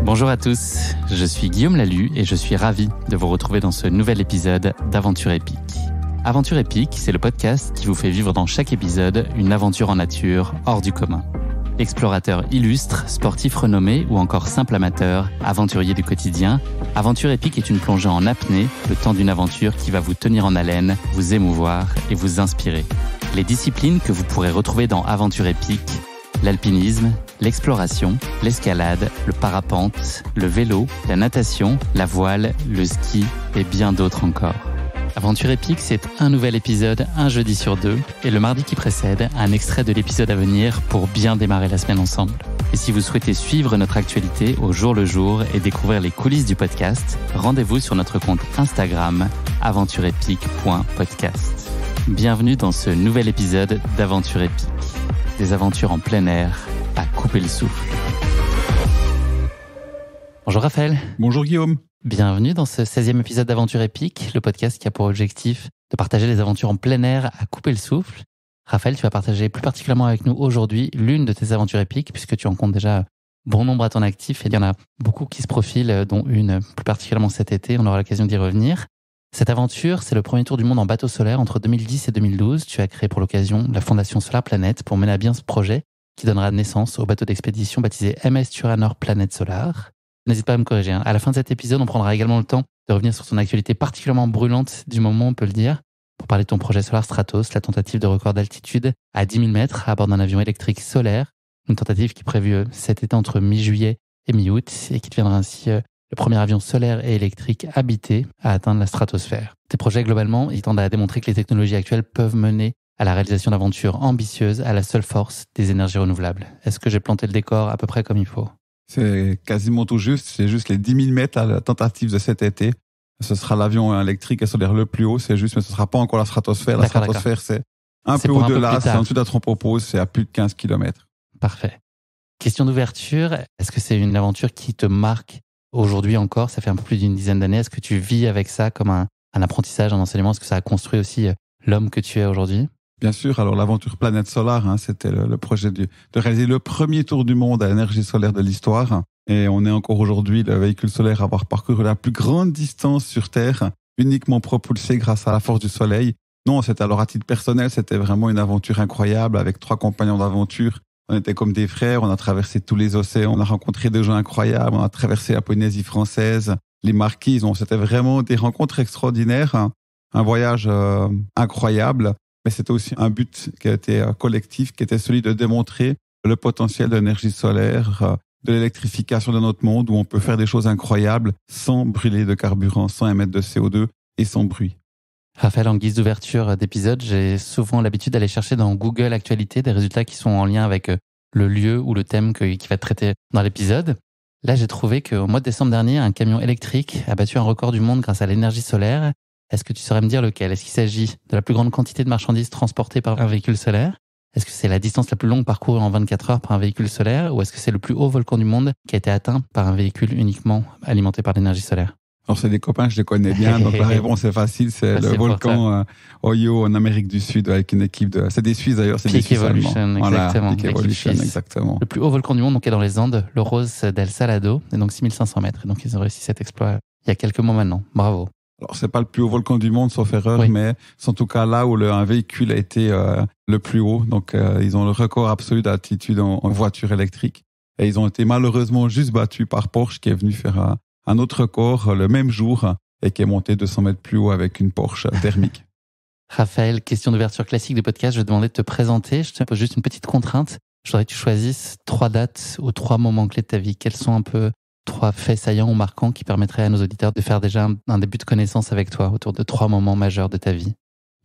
Bonjour à tous, je suis Guillaume Lalu et je suis ravi de vous retrouver dans ce nouvel épisode d'Aventure épique. Aventure épique, c'est le podcast qui vous fait vivre dans chaque épisode une aventure en nature hors du commun. Explorateurs illustres, sportifs renommés ou encore simples amateurs, aventuriers du quotidien, Aventure épique est une plongée en apnée, le temps d'une aventure qui va vous tenir en haleine, vous émouvoir et vous inspirer. Les disciplines que vous pourrez retrouver dans Aventure épique, l'alpinisme, l'exploration, l'escalade, le parapente, le vélo, la natation, la voile, le ski et bien d'autres encore. Aventure épique, c'est un nouvel épisode, un jeudi sur 2, et le mardi qui précède, un extrait de l'épisode à venir pour bien démarrer la semaine ensemble. Et si vous souhaitez suivre notre actualité au jour le jour et découvrir les coulisses du podcast, rendez-vous sur notre compte Instagram aventureepique.podcast. Bienvenue dans ce nouvel épisode d'Aventure épique. Des aventures en plein air, à couper le souffle. Bonjour Raphaël. Bonjour Guillaume. Bienvenue dans ce 16e épisode d'Aventure épique, le podcast qui a pour objectif de partager des aventures en plein air à couper le souffle. Raphaël, tu vas partager plus particulièrement avec nous aujourd'hui l'une de tes aventures épiques, puisque tu en comptes déjà bon nombre à ton actif, et il y en a beaucoup qui se profilent, dont une plus particulièrement cet été, on aura l'occasion d'y revenir. Cette aventure, c'est le premier tour du monde en bateau solaire entre 2010 et 2012. Tu as créé pour l'occasion la Fondation Solar Planet pour mener à bien ce projet qui donnera naissance au bateau d'expédition baptisé MS Turanor Planet Solar. N'hésite pas à me corriger. À la fin de cet épisode, on prendra également le temps de revenir sur ton actualité particulièrement brûlante du moment, on peut le dire, pour parler de ton projet Solar Stratos, la tentative de record d'altitude à 10 000 mètres à bord d'un avion électrique solaire. Une tentative qui est prévue cet été entre mi-juillet et mi-août et qui deviendra ainsi le premier avion solaire et électrique habité à atteindre la stratosphère. Tes projets, globalement, ils tendent à démontrer que les technologies actuelles peuvent mener à la réalisation d'aventures ambitieuses à la seule force des énergies renouvelables. Est-ce que j'ai planté le décor à peu près comme il faut ? C'est quasiment tout juste. C'est juste les 10 000 mètres à la tentative de cet été. Ce sera l'avion électrique et solaire le plus haut, c'est juste, mais ce ne sera pas encore la stratosphère. La stratosphère, c'est un peu au-delà, c'est en dessous d'Anthropopause, c'est à plus de 15 km. Parfait. Question d'ouverture, est-ce que c'est une aventure qui te marque aujourd'hui encore? Ça fait un peu plus d'une dizaine d'années. Est-ce que tu vis avec ça comme un apprentissage, un enseignement? Est-ce que ça a construit aussi l'homme que tu es aujourd'hui? Bien sûr. Alors, l'aventure Planète Solar, c'était le projet de réaliser le premier tour du monde à l'énergie solaire de l'histoire. Et on est encore aujourd'hui le véhicule solaire à avoir parcouru la plus grande distance sur Terre, uniquement propulsé grâce à la force du soleil. Non, c'était alors à titre personnel, c'était vraiment une aventure incroyable avec 3 compagnons d'aventure. On était comme des frères, on a traversé tous les océans, on a rencontré des gens incroyables, on a traversé la Polynésie française, les Marquises. C'était vraiment des rencontres extraordinaires, un voyage incroyable. Mais c'était aussi un but qui était collectif, qui était celui de démontrer le potentiel de l'énergie solaire, de l'électrification de notre monde, où on peut faire des choses incroyables sans brûler de carburant, sans émettre de CO2 et sans bruit. Raphaël, en guise d'ouverture d'épisode, j'ai souvent l'habitude d'aller chercher dans Google Actualité des résultats qui sont en lien avec le lieu ou le thème qui va être traité dans l'épisode. Là, j'ai trouvé qu'au mois de décembre dernier, un camion électrique a battu un record du monde grâce à l'énergie solaire. Est-ce que tu saurais me dire lequel? Est-ce qu'il s'agit de la plus grande quantité de marchandises transportées par un véhicule solaire? Est-ce que c'est la distance la plus longue parcourue en 24 heures par un véhicule solaire? Ou est-ce que c'est le plus haut volcan du monde qui a été atteint par un véhicule uniquement alimenté par l'énergie solaire? Alors, c'est des copains, je les connais bien, donc la réponse est facile, c'est le volcan Oyo en Amérique du Sud avec une équipe c'est des Suisses d'ailleurs, c'est des Suisses allemands. Exactement. Peak Evolution, exactement. Le plus haut volcan du monde, donc, est dans les Andes, le Rose del Salado, et donc 6500 mètres. Et donc, ils ont réussi cet exploit il y a quelques mois maintenant. Bravo. Alors, c'est pas le plus haut volcan du monde, sauf erreur, oui. Mais c'est en tout cas là où un véhicule a été le plus haut. Donc, ils ont le record absolu d'altitude en voiture électrique. Et ils ont été malheureusement juste battus par Porsche, qui est venu faire un autre record le même jour et qui est monté 200 mètres plus haut avec une Porsche thermique. Raphaël, question d'ouverture classique de podcast, je vais te demander de te présenter. Je te pose juste une petite contrainte. Je voudrais que tu choisisses 3 dates ou 3 moments clés de ta vie. Quels sont un peu 3 faits saillants ou marquants qui permettraient à nos auditeurs de faire déjà un début de connaissance avec toi autour de 3 moments majeurs de ta vie?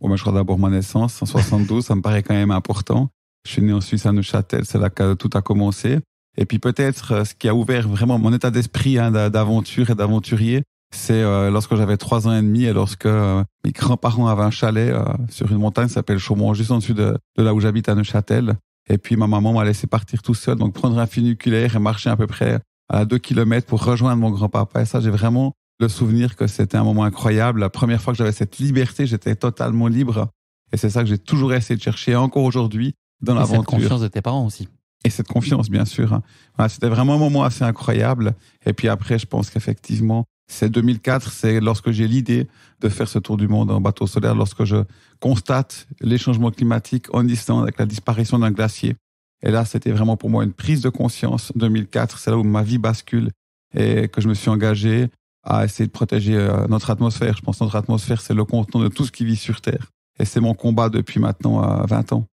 Bon, moi, je crois d'abord ma naissance en 72, ça me paraît quand même important. Je suis né en Suisse à Neuchâtel, c'est là que tout a commencé. Et puis peut-être ce qui a ouvert vraiment mon état d'esprit d'aventure et d'aventurier, c'est lorsque j'avais 3 ans et demi et lorsque mes grands-parents avaient un chalet sur une montagne qui s'appelle Chaumont, juste en dessus de là où j'habite à Neuchâtel. Et puis ma maman m'a laissé partir tout seul, donc prendre un funiculaire et marcher à peu près à 2 kilomètres pour rejoindre mon grand-papa. Et ça, j'ai vraiment le souvenir que c'était un moment incroyable. La première fois que j'avais cette liberté, j'étais totalement libre. Et c'est ça que j'ai toujours essayé de chercher encore aujourd'hui dans l'aventure. Et cette confiance de tes parents aussi. et cette confiance, bien sûr. Voilà, c'était vraiment un moment assez incroyable. Et puis après, je pense qu'effectivement, c'est 2004, c'est lorsque j'ai l'idée de faire ce tour du monde en bateau solaire, lorsque je constate les changements climatiques en Islande avec la disparition d'un glacier. Et là, c'était vraiment pour moi une prise de conscience. 2004, c'est là où ma vie bascule et que je me suis engagé à essayer de protéger notre atmosphère. Je pense que notre atmosphère, c'est le contenant de tout ce qui vit sur Terre. Et c'est mon combat depuis maintenant 20 ans.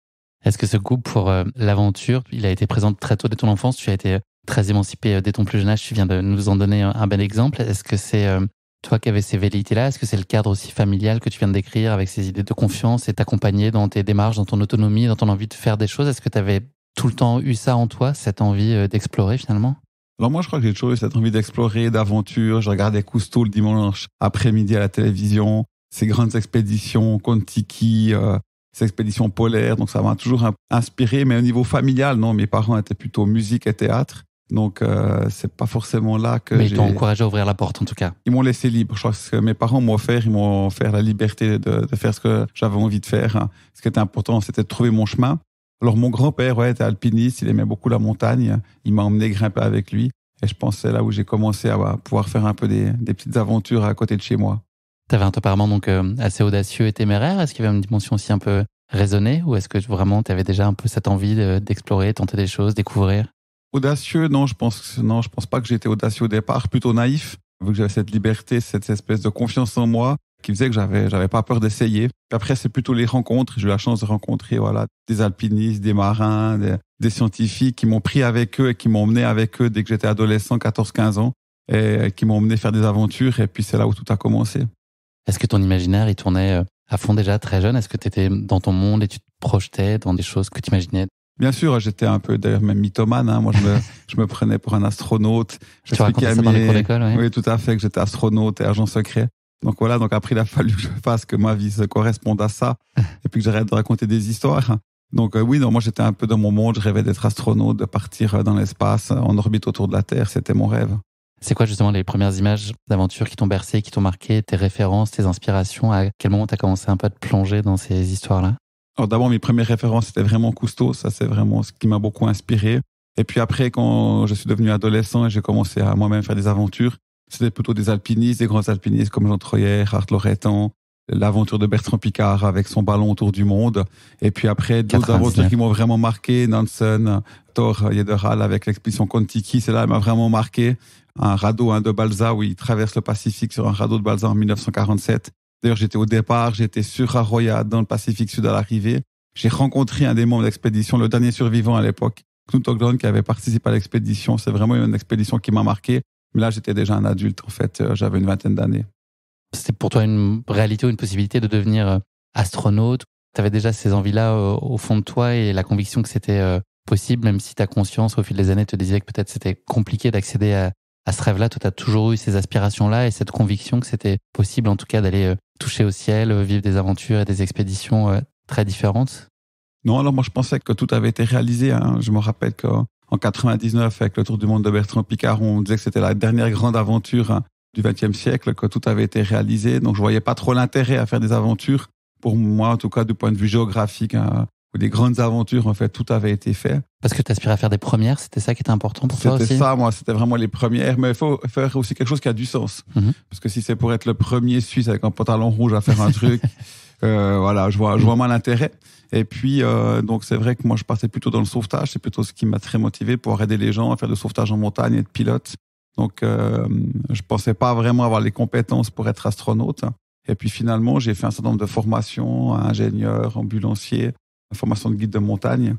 Est-ce que ce goût pour l'aventure, il a été présent très tôt dès ton enfance? Tu as été très émancipé dès ton plus jeune âge. Tu viens de nous en donner un bel exemple. Est-ce que c'est toi qui avais ces velléités-là? Est-ce que c'est le cadre aussi familial que tu viens de décrire avec ces idées de confiance et t'accompagner dans tes démarches, dans ton autonomie, dans ton envie de faire des choses? Est-ce que tu avais tout le temps eu ça en toi, cette envie d'explorer finalement? Alors moi, je crois que j'ai toujours eu cette envie d'explorer, d'aventure. Je regardais Cousteau le dimanche après-midi à la télévision, ces grandes expéditions, Kon-Tiki, ces expéditions polaires. Donc ça m'a toujours inspiré. Mais au niveau familial, non, mes parents étaient plutôt musique et théâtre. Donc c'est pas forcément là que Mais ils t'ont encouragé à ouvrir la porte en tout cas. Ils m'ont laissé libre. Je crois que ce que mes parents m'ont offert, ils m'ont offert la liberté de faire ce que j'avais envie de faire. Ce qui était important, c'était de trouver mon chemin. Alors mon grand-père était alpiniste, il aimait beaucoup la montagne. Il m'a emmené grimper avec lui. Et je pense que c'est là où j'ai commencé à pouvoir faire un peu des petites aventures à côté de chez moi. Tu avais un tempérament donc assez audacieux et téméraire. Est-ce qu'il y avait une dimension aussi un peu raisonnée ou est-ce que vraiment tu avais déjà un peu cette envie d'explorer, tenter des choses, découvrir? Audacieux, non, je pense pas que j'étais audacieux au départ, plutôt naïf, vu que j'avais cette liberté, cette espèce de confiance en moi qui faisait que j'avais pas peur d'essayer. Puis après, c'est plutôt les rencontres. J'ai eu la chance de rencontrer, des alpinistes, des marins, des scientifiques qui m'ont pris avec eux et qui m'ont emmené avec eux dès que j'étais adolescent, 14-15 ans, et qui m'ont emmené faire des aventures. Et puis c'est là où tout a commencé. Est-ce que ton imaginaire, il tournait à fond déjà très jeune? Est-ce que tu étais dans ton monde et tu te projetais dans des choses que tu imaginais? Bien sûr, j'étais un peu d'ailleurs même mythomane. Moi, je me prenais pour un astronaute. Tu racontais ça dans les cours d'école, oui. Oui, tout à fait, que j'étais astronaute et agent secret. Donc voilà, après il a fallu que je fasse que ma vie se corresponde à ça et puis que j'arrête de raconter des histoires. Donc moi j'étais un peu dans mon monde, je rêvais d'être astronaute, de partir dans l'espace, en orbite autour de la Terre, c'était mon rêve. C'est quoi justement les premières images d'aventure qui t'ont bercé, qui t'ont marqué, tes références, tes inspirations? À quel moment t'as commencé un peu à te plonger dans ces histoires-là? Alors d'abord mes premières références c'était vraiment Cousteau, ça c'est vraiment ce qui m'a beaucoup inspiré. Et puis après quand je suis devenu adolescent et j'ai commencé à moi-même faire des aventures, c'était plutôt des alpinistes, des grands alpinistes comme Jean Troyer, Art Loretan, l'aventure de Bertrand Piccard avec son ballon autour du monde. Et puis après, d'autres aventures qui m'ont vraiment marqué, Nansen, Thor Heyerdahl avec l'expédition Kon-Tiki, c'est là, elle m'a vraiment marqué. Un radeau de balsa où il traverse le Pacifique sur un radeau de balsa en 1947. D'ailleurs, j'étais au départ, j'étais sur Arroya dans le Pacifique Sud à l'arrivée. J'ai rencontré un des membres de l'expédition, le dernier survivant à l'époque, Knut Höglund, qui avait participé à l'expédition. C'est vraiment une expédition qui m'a marqué. Mais là, j'étais déjà un adulte, en fait. J'avais une vingtaine d'années. C'était pour toi une réalité ou une possibilité de devenir astronaute? Tu avais déjà ces envies-là au fond de toi et la conviction que c'était possible, même si ta conscience, au fil des années, te disait que peut-être c'était compliqué d'accéder à ce rêve-là. Toi, tu as toujours eu ces aspirations-là et cette conviction que c'était possible, en tout cas, d'aller toucher au ciel, vivre des aventures et des expéditions très différentes? Non, alors moi, je pensais que tout avait été réalisé. Je me rappelle qu'en 99, avec le Tour du monde de Bertrand Piccard, on disait que c'était la dernière grande aventure du XXe siècle, que tout avait été réalisé. Donc, je voyais pas trop l'intérêt à faire des aventures. Pour moi, en tout cas, du point de vue géographique, ou des grandes aventures, en fait, tout avait été fait. Parce que tu aspirais à faire des premières, c'était ça qui était important pour toi aussi? C'était ça, moi, c'était vraiment les premières. Mais il faut faire aussi quelque chose qui a du sens. Mm-hmm. Parce que si c'est pour être le premier Suisse avec un pantalon rouge à faire un truc, je vois mal l'intérêt. Et puis, donc c'est vrai que moi, je partais plutôt dans le sauvetage. C'est plutôt ce qui m'a très motivé pour aider les gens à faire du sauvetage en montagne et être pilote. Donc, je pensais pas vraiment avoir les compétences pour être astronaute. Et puis finalement, j'ai fait un certain nombre de formations, ingénieur, ambulancier, formation de guide de montagne.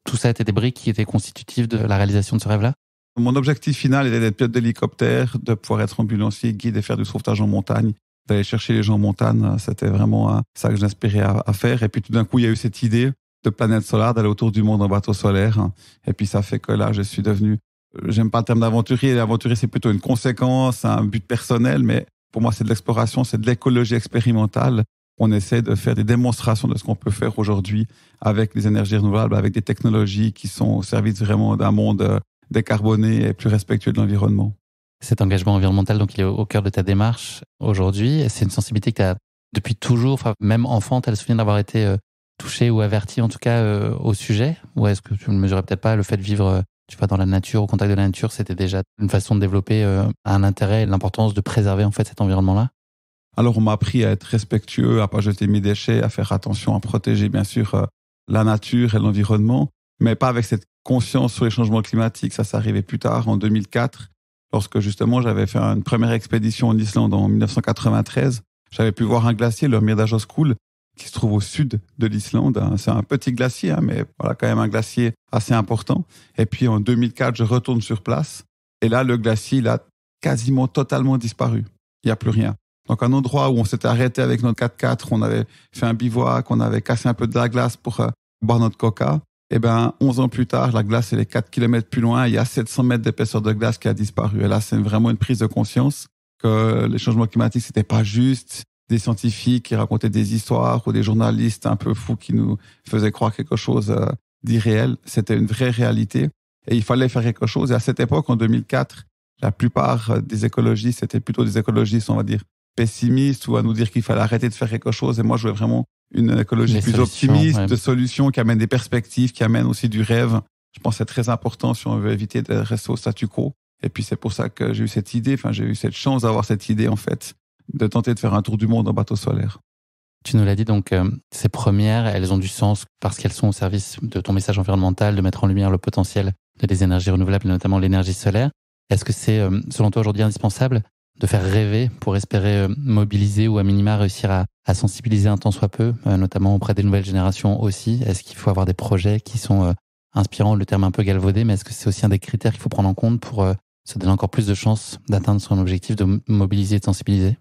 Tout ça était des briques qui étaient constitutives de la réalisation de ce rêve-là? Mon objectif final était d'être pilote d'hélicoptère, de pouvoir être ambulancier, guide et faire du sauvetage en montagne, d'aller chercher les gens en montagne. C'était vraiment ça que j'inspirais à faire. Et puis tout d'un coup, il y a eu cette idée de Planète Solaire, d'aller autour du monde en bateau solaire. Et puis ça fait que là, je suis devenu, j'aime pas le terme d'aventurier. L'aventurier, c'est plutôt une conséquence, un but personnel, mais pour moi, c'est de l'exploration, c'est de l'écologie expérimentale. On essaie de faire des démonstrations de ce qu'on peut faire aujourd'hui avec les énergies renouvelables, avec des technologies qui sont au service vraiment d'un monde décarboné et plus respectueux de l'environnement. Cet engagement environnemental, donc, il est au cœur de ta démarche aujourd'hui. C'est une sensibilité que tu as depuis toujours, même enfant, tu as le souvenir d'avoir été touché ou averti en tout cas au sujet? Ou est-ce que tu ne mesurais peut-être pas le fait de vivre dans la nature, au contact de la nature, c'était déjà une façon de développer un intérêt et l'importance de préserver en fait cet environnement-là? Alors, on m'a appris à être respectueux, à pas jeter mes déchets, à faire attention, à protéger, bien sûr, la nature et l'environnement, mais pas avec cette conscience sur les changements climatiques. Ça s'est arrivé plus tard, en 2004, lorsque justement j'avais fait une première expédition en Islande en 1993. J'avais pu voir un glacier, le Mýrdalsjökull, qui se trouve au sud de l'Islande. C'est un petit glacier, mais voilà, quand même un glacier assez important. Et puis en 2004, je retourne sur place. Et là, le glacier, il a quasiment totalement disparu. Il n'y a plus rien. Donc un endroit où on s'était arrêté avec notre 4x4, on avait fait un bivouac, on avait cassé un peu de la glace pour boire notre coca. Et 11 ans plus tard, la glace, elle est 4 km plus loin. Il y a 700 mètres d'épaisseur de glace qui a disparu. Et là, c'est vraiment une prise de conscience que les changements climatiques, c'était pas juste des scientifiques qui racontaient des histoires ou des journalistes un peu fous qui nous faisaient croire quelque chose d'irréel. C'était une vraie réalité et il fallait faire quelque chose. Et à cette époque, en 2004, la plupart des écologistes, c'était plutôt des écologistes, on va dire, pessimistes ou à nous dire qu'il fallait arrêter de faire quelque chose. Et moi, je voulais vraiment une écologie plus optimiste, de solutions qui amènent des perspectives, qui amènent aussi du rêve. Je pense que c'est très important si on veut éviter de rester au statu quo. Et puis, c'est pour ça que j'ai eu cette idée, j'ai eu cette chance d'avoir cette idée, en fait, de tenter de faire un tour du monde en bateau solaire. Tu nous l'as dit, donc ces premières, elles ont du sens parce qu'elles sont au service de ton message environnemental, de mettre en lumière le potentiel de des énergies renouvelables, et notamment l'énergie solaire. Est-ce que c'est, selon toi, aujourd'hui indispensable de faire rêver pour espérer mobiliser ou à minima réussir à sensibiliser un tant soit peu, notamment auprès des nouvelles générations aussi? Est-ce qu'il faut avoir des projets qui sont inspirants, le terme un peu galvaudé, mais est-ce que c'est aussi un des critères qu'il faut prendre en compte pour se donner encore plus de chances d'atteindre son objectif de mobiliser et de sensibiliser?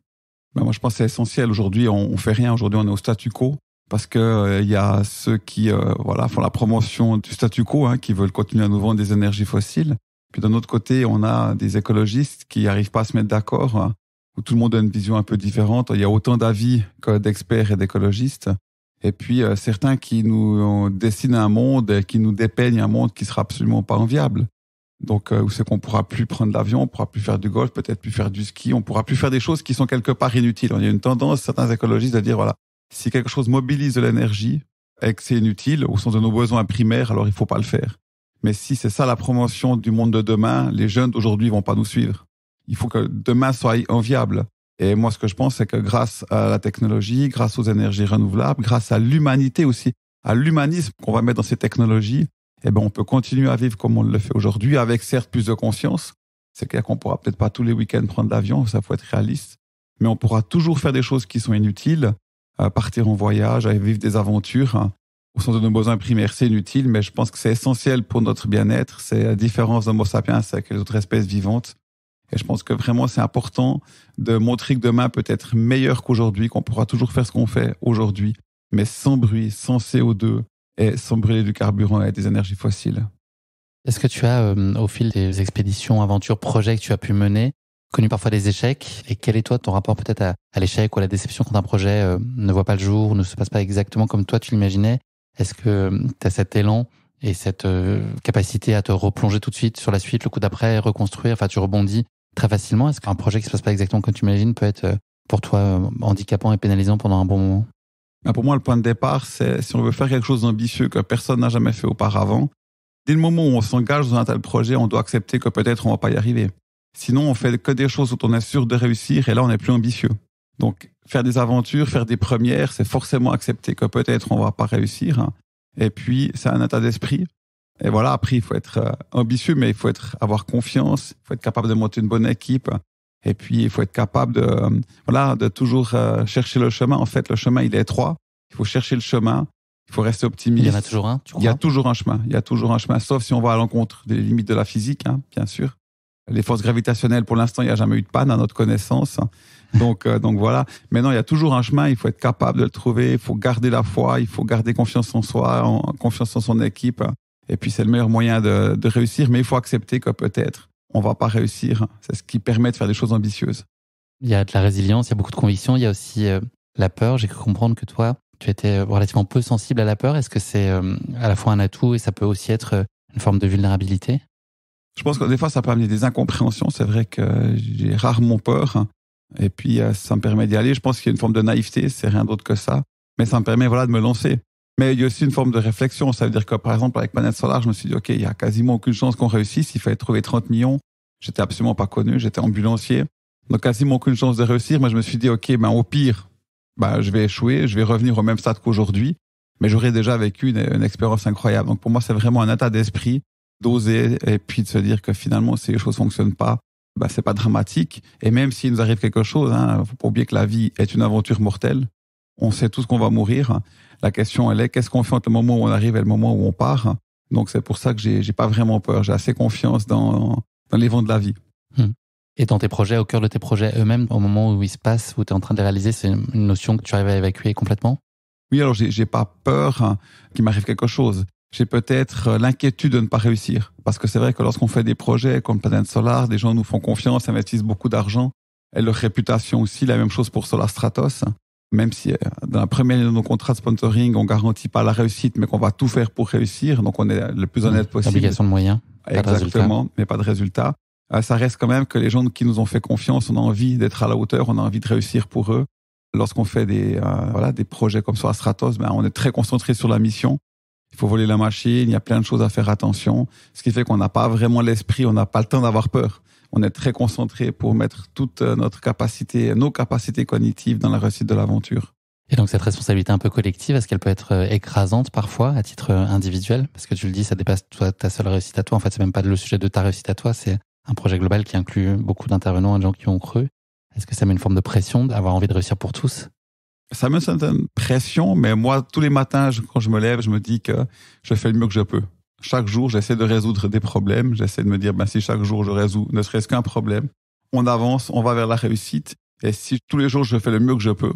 Moi, je pense que c'est essentiel. Aujourd'hui, on fait rien. Aujourd'hui, on est au statu quo parce que y a ceux qui font la promotion du statu quo, qui veulent continuer à nous vendre des énergies fossiles. Puis d'un autre côté, on a des écologistes qui n'arrivent pas à se mettre d'accord, où tout le monde a une vision un peu différente. Il y a autant d'avis que d'experts et d'écologistes. Et puis certains qui nous dessinent un monde, qui nous dépeignent un monde qui sera absolument pas enviable. Donc, où c'est qu'on pourra plus prendre l'avion, on pourra plus faire du golf, peut-être plus faire du ski, on pourra plus faire des choses qui sont quelque part inutiles. Il y a une tendance, certains écologistes, à dire, voilà, si quelque chose mobilise de l'énergie et que c'est inutile, au sens de nos besoins primaires, alors il faut pas le faire. Mais si c'est ça la promotion du monde de demain, les jeunes d'aujourd'hui vont pas nous suivre. Il faut que demain soit enviable. Et moi, ce que je pense, c'est que grâce à la technologie, grâce aux énergies renouvelables, grâce à l'humanité aussi, à l'humanisme qu'on va mettre dans ces technologies, on peut continuer à vivre comme on le fait aujourd'hui, avec certes plus de conscience. C'est clair qu'on pourra peut-être pas tous les week-ends prendre l'avion, ça faut être réaliste. Mais on pourra toujours faire des choses qui sont inutiles, partir en voyage, aller vivre des aventures, au sens de nos besoins primaires, c'est inutile, mais je pense que c'est essentiel pour notre bien-être. C'est la différence d'Homo sapiens avec les autres espèces vivantes. Et je pense que vraiment, c'est important de montrer que demain peut être meilleur qu'aujourd'hui, qu'on pourra toujours faire ce qu'on fait aujourd'hui, mais sans bruit, sans CO2, et sans brûler du carburant et des énergies fossiles. Est-ce que tu as, au fil des expéditions, aventures, projets que tu as pu mener, connu parfois des échecs? Et quel est toi ton rapport peut-être à l'échec ou à la déception quand un projet ne voit pas le jour, ne se passe pas exactement comme toi tu l'imaginais? Est-ce que tu as cet élan et cette capacité à te replonger tout de suite sur la suite, le coup d'après, reconstruire, tu rebondis très facilement? Est-ce qu'un projet qui se passe pas exactement comme tu imagines peut être pour toi handicapant et pénalisant pendant un bon moment? Pour moi, le point de départ, c'est si on veut faire quelque chose d'ambitieux que personne n'a jamais fait auparavant, dès le moment où on s'engage dans un tel projet, on doit accepter que peut-être on va pas y arriver. Sinon, on fait que des choses dont on est sûr de réussir et là, on n'est plus ambitieux. Donc, faire des aventures, faire des premières, c'est forcément accepter que peut-être on va pas réussir. Et puis, c'est un état d'esprit. Et voilà, après, il faut être ambitieux, mais il faut avoir confiance, il faut être capable de monter une bonne équipe. Et puis, il faut être capable de toujours chercher le chemin. En fait, le chemin, il est étroit. Il faut chercher le chemin. Il faut rester optimiste. Il y en a toujours un, tu crois? Il y a toujours un chemin. Il y a toujours un chemin, sauf si on va à l'encontre des limites de la physique, bien sûr. Les forces gravitationnelles, pour l'instant, il n'y a jamais eu de panne à notre connaissance. Donc voilà. Maintenant, il y a toujours un chemin. Il faut être capable de le trouver. Il faut garder la foi. Il faut garder confiance en soi, confiance en son équipe. Et puis, c'est le meilleur moyen de réussir. Mais il faut accepter que peut-être on va pas réussir. C'est ce qui permet de faire des choses ambitieuses. Il y a de la résilience, il y a beaucoup de conviction. Il y a aussi la peur. J'ai cru comprendre que toi, tu étais relativement peu sensible à la peur. Est-ce que c'est à la fois un atout et ça peut aussi être une forme de vulnérabilité? Je pense que des fois, ça peut amener des incompréhensions. C'est vrai que j'ai rarement peur. Et puis, ça me permet d'y aller. Je pense qu'il y a une forme de naïveté. C'est rien d'autre que ça. Mais ça me permet de me lancer. Mais il y a aussi une forme de réflexion. Ça veut dire que, par exemple, avec Planète Solaire, je me suis dit, OK, il y a quasiment aucune chance qu'on réussisse. Il fallait trouver 30 millions. J'étais absolument pas connu. J'étais ambulancier. Donc, quasiment aucune chance de réussir. Mais je me suis dit, OK, au pire, je vais échouer. Je vais revenir au même stade qu'aujourd'hui. Mais j'aurais déjà vécu une expérience incroyable. Donc, pour moi, c'est vraiment un état d'esprit d'oser et puis de se dire que finalement, si les choses fonctionnent pas, c'est pas dramatique. Et même s'il nous arrive quelque chose, faut pas oublier que la vie est une aventure mortelle. On sait tous qu'on va mourir. La question, elle est, qu'est-ce qu'on fait entre le moment où on arrive et le moment où on part? Donc, c'est pour ça que j'ai pas vraiment peur. J'ai assez confiance dans les vents de la vie. Et dans tes projets, au cœur de tes projets eux-mêmes, au moment où ils se passent, où tu es en train de les réaliser, c'est une notion que tu arrives à évacuer complètement? Oui, alors j'ai pas peur qu'il m'arrive quelque chose. J'ai peut-être l'inquiétude de ne pas réussir. Parce que c'est vrai que lorsqu'on fait des projets comme Planète Solaire, des gens nous font confiance, investissent beaucoup d'argent. Et leur réputation aussi, la même chose pour Solar Stratos. Même si dans la première ligne de nos contrats de sponsoring, on garantit pas la réussite, mais qu'on va tout faire pour réussir. Donc on est le plus honnête possible. Obligation de moyens. Exactement, mais pas de résultat. Ça reste quand même que les gens qui nous ont fait confiance, on a envie d'être à la hauteur, on a envie de réussir pour eux. Lorsqu'on fait des projets comme sur Stratos, on est très concentré sur la mission. Il faut voler la machine, il y a plein de choses à faire attention. Ce qui fait qu'on n'a pas vraiment l'esprit, on n'a pas le temps d'avoir peur. On est très concentré pour mettre toute notre capacité, nos capacités cognitives dans la réussite de l'aventure. Et donc cette responsabilité un peu collective, est-ce qu'elle peut être écrasante parfois à titre individuel? Parce que tu le dis, ça dépasse ta seule réussite à toi. En fait, c'est même pas le sujet de ta réussite à toi, c'est un projet global qui inclut beaucoup d'intervenants et de gens qui ont cru. Est-ce que ça met une forme de pression d'avoir envie de réussir pour tous? Ça met une certaine pression, mais moi, tous les matins, quand je me lève, je me dis que je fais le mieux que je peux. Chaque jour, j'essaie de résoudre des problèmes. J'essaie de me dire, si chaque jour je résous ne serait-ce qu'un problème, on avance, on va vers la réussite. Et si tous les jours je fais le mieux que je peux,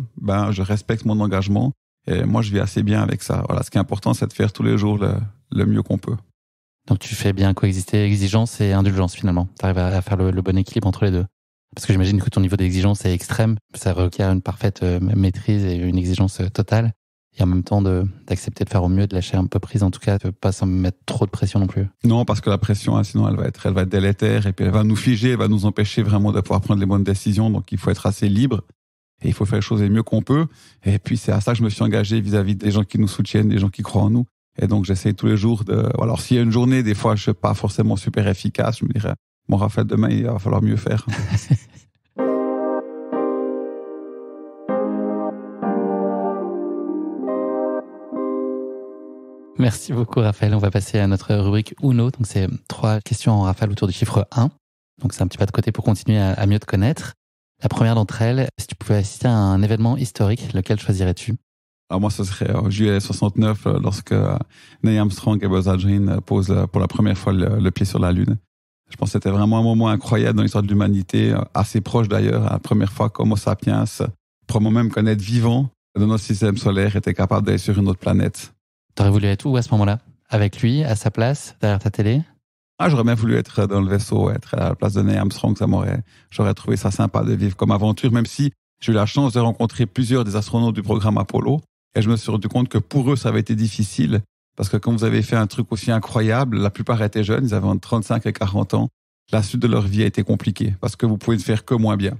je respecte mon engagement. Et moi, je vis assez bien avec ça. Voilà, ce qui est important, c'est de faire tous les jours le mieux qu'on peut. Donc tu fais bien coexister exigence et indulgence finalement. Tu arrives à faire le bon équilibre entre les deux. Parce que j'imagine que ton niveau d'exigence est extrême. Ça requiert une parfaite maîtrise et une exigence totale. Et en même temps d'accepter de faire au mieux, de lâcher un peu prise en tout cas, de pas s'en mettre trop de pression non plus. Non, parce que la pression, sinon elle va être délétère et puis elle va nous figer, elle va nous empêcher vraiment de pouvoir prendre les bonnes décisions. Donc il faut être assez libre et il faut faire les choses le mieux qu'on peut. Et puis c'est à ça que je me suis engagé vis-à-vis des gens qui nous soutiennent, des gens qui croient en nous. Et donc j'essaie tous les jours alors s'il y a une journée, des fois je suis pas forcément super efficace, je me dirais, Raphaël, demain il va falloir mieux faire. Merci beaucoup Raphaël. On va passer à notre rubrique Uno. Donc c'est 3 questions en rafale autour du chiffre 1. Donc c'est un petit pas de côté pour continuer à mieux te connaître. La première d'entre elles, si tu pouvais assister à un événement historique, lequel choisirais-tu? Alors moi, ce serait en juillet 69, lorsque Neil Armstrong et Buzz Aldrin posent pour la première fois le pied sur la Lune. Je pense que c'était vraiment un moment incroyable dans l'histoire de l'humanité, assez proche d'ailleurs, la première fois qu'Homo sapiens, probablement même qu'un être vivant de notre système solaire était capable d'aller sur une autre planète. T'aurais voulu être où à ce moment-là? Avec lui, à sa place, derrière ta télé? J'aurais bien voulu être dans le vaisseau, être à la place de Neil Armstrong. J'aurais trouvé ça sympa de vivre comme aventure, même si j'ai eu la chance de rencontrer plusieurs des astronautes du programme Apollo. Et je me suis rendu compte que pour eux, ça avait été difficile. Parce que quand vous avez fait un truc aussi incroyable, la plupart étaient jeunes, ils avaient entre 35 et 40 ans. La suite de leur vie a été compliquée parce que vous pouvez ne faire que moins bien.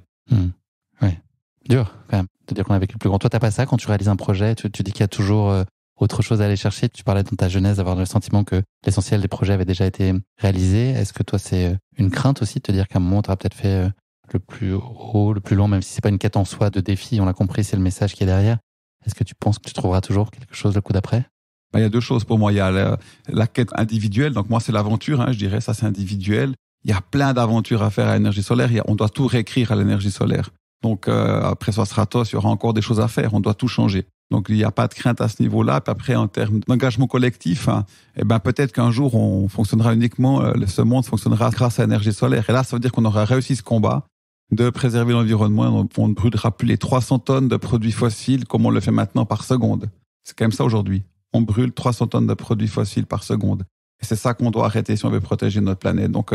Ouais. Dur, quand même, de dire qu'on a vécu le plus grand. Toi, t'as pas ça quand tu réalises un projet? Tu dis qu'il y a toujours autre chose à aller chercher. Tu parlais dans ta jeunesse d'avoir le sentiment que l'essentiel des projets avait déjà été réalisé. Est-ce que toi, c'est une crainte aussi de te dire qu'à un moment, tu auras peut-être fait le plus haut, le plus loin, même si c'est pas une quête en soi de défi, on l'a compris, c'est le message qui est derrière. Est-ce que tu penses que tu trouveras toujours quelque chose le coup d'après? Il y a 2 choses pour moi. Il y a la quête individuelle. Donc moi, c'est l'aventure, je dirais. Ça, c'est individuel. Il y a plein d'aventures à faire à l'énergie solaire. On doit tout réécrire à l'énergie solaire. Donc après Stratos, il y aura encore des choses à faire. On doit tout changer. Donc il n'y a pas de crainte à ce niveau-là. Puis après, en termes d'engagement collectif, peut-être qu'un jour, on fonctionnera uniquement, ce monde fonctionnera grâce à l'énergie solaire. Et là, ça veut dire qu'on aura réussi ce combat de préserver l'environnement. On ne brûlera plus les 300 tonnes de produits fossiles comme on le fait maintenant par seconde. C'est quand même ça aujourd'hui. On brûle 300 tonnes de produits fossiles par seconde. Et c'est ça qu'on doit arrêter si on veut protéger notre planète. Donc,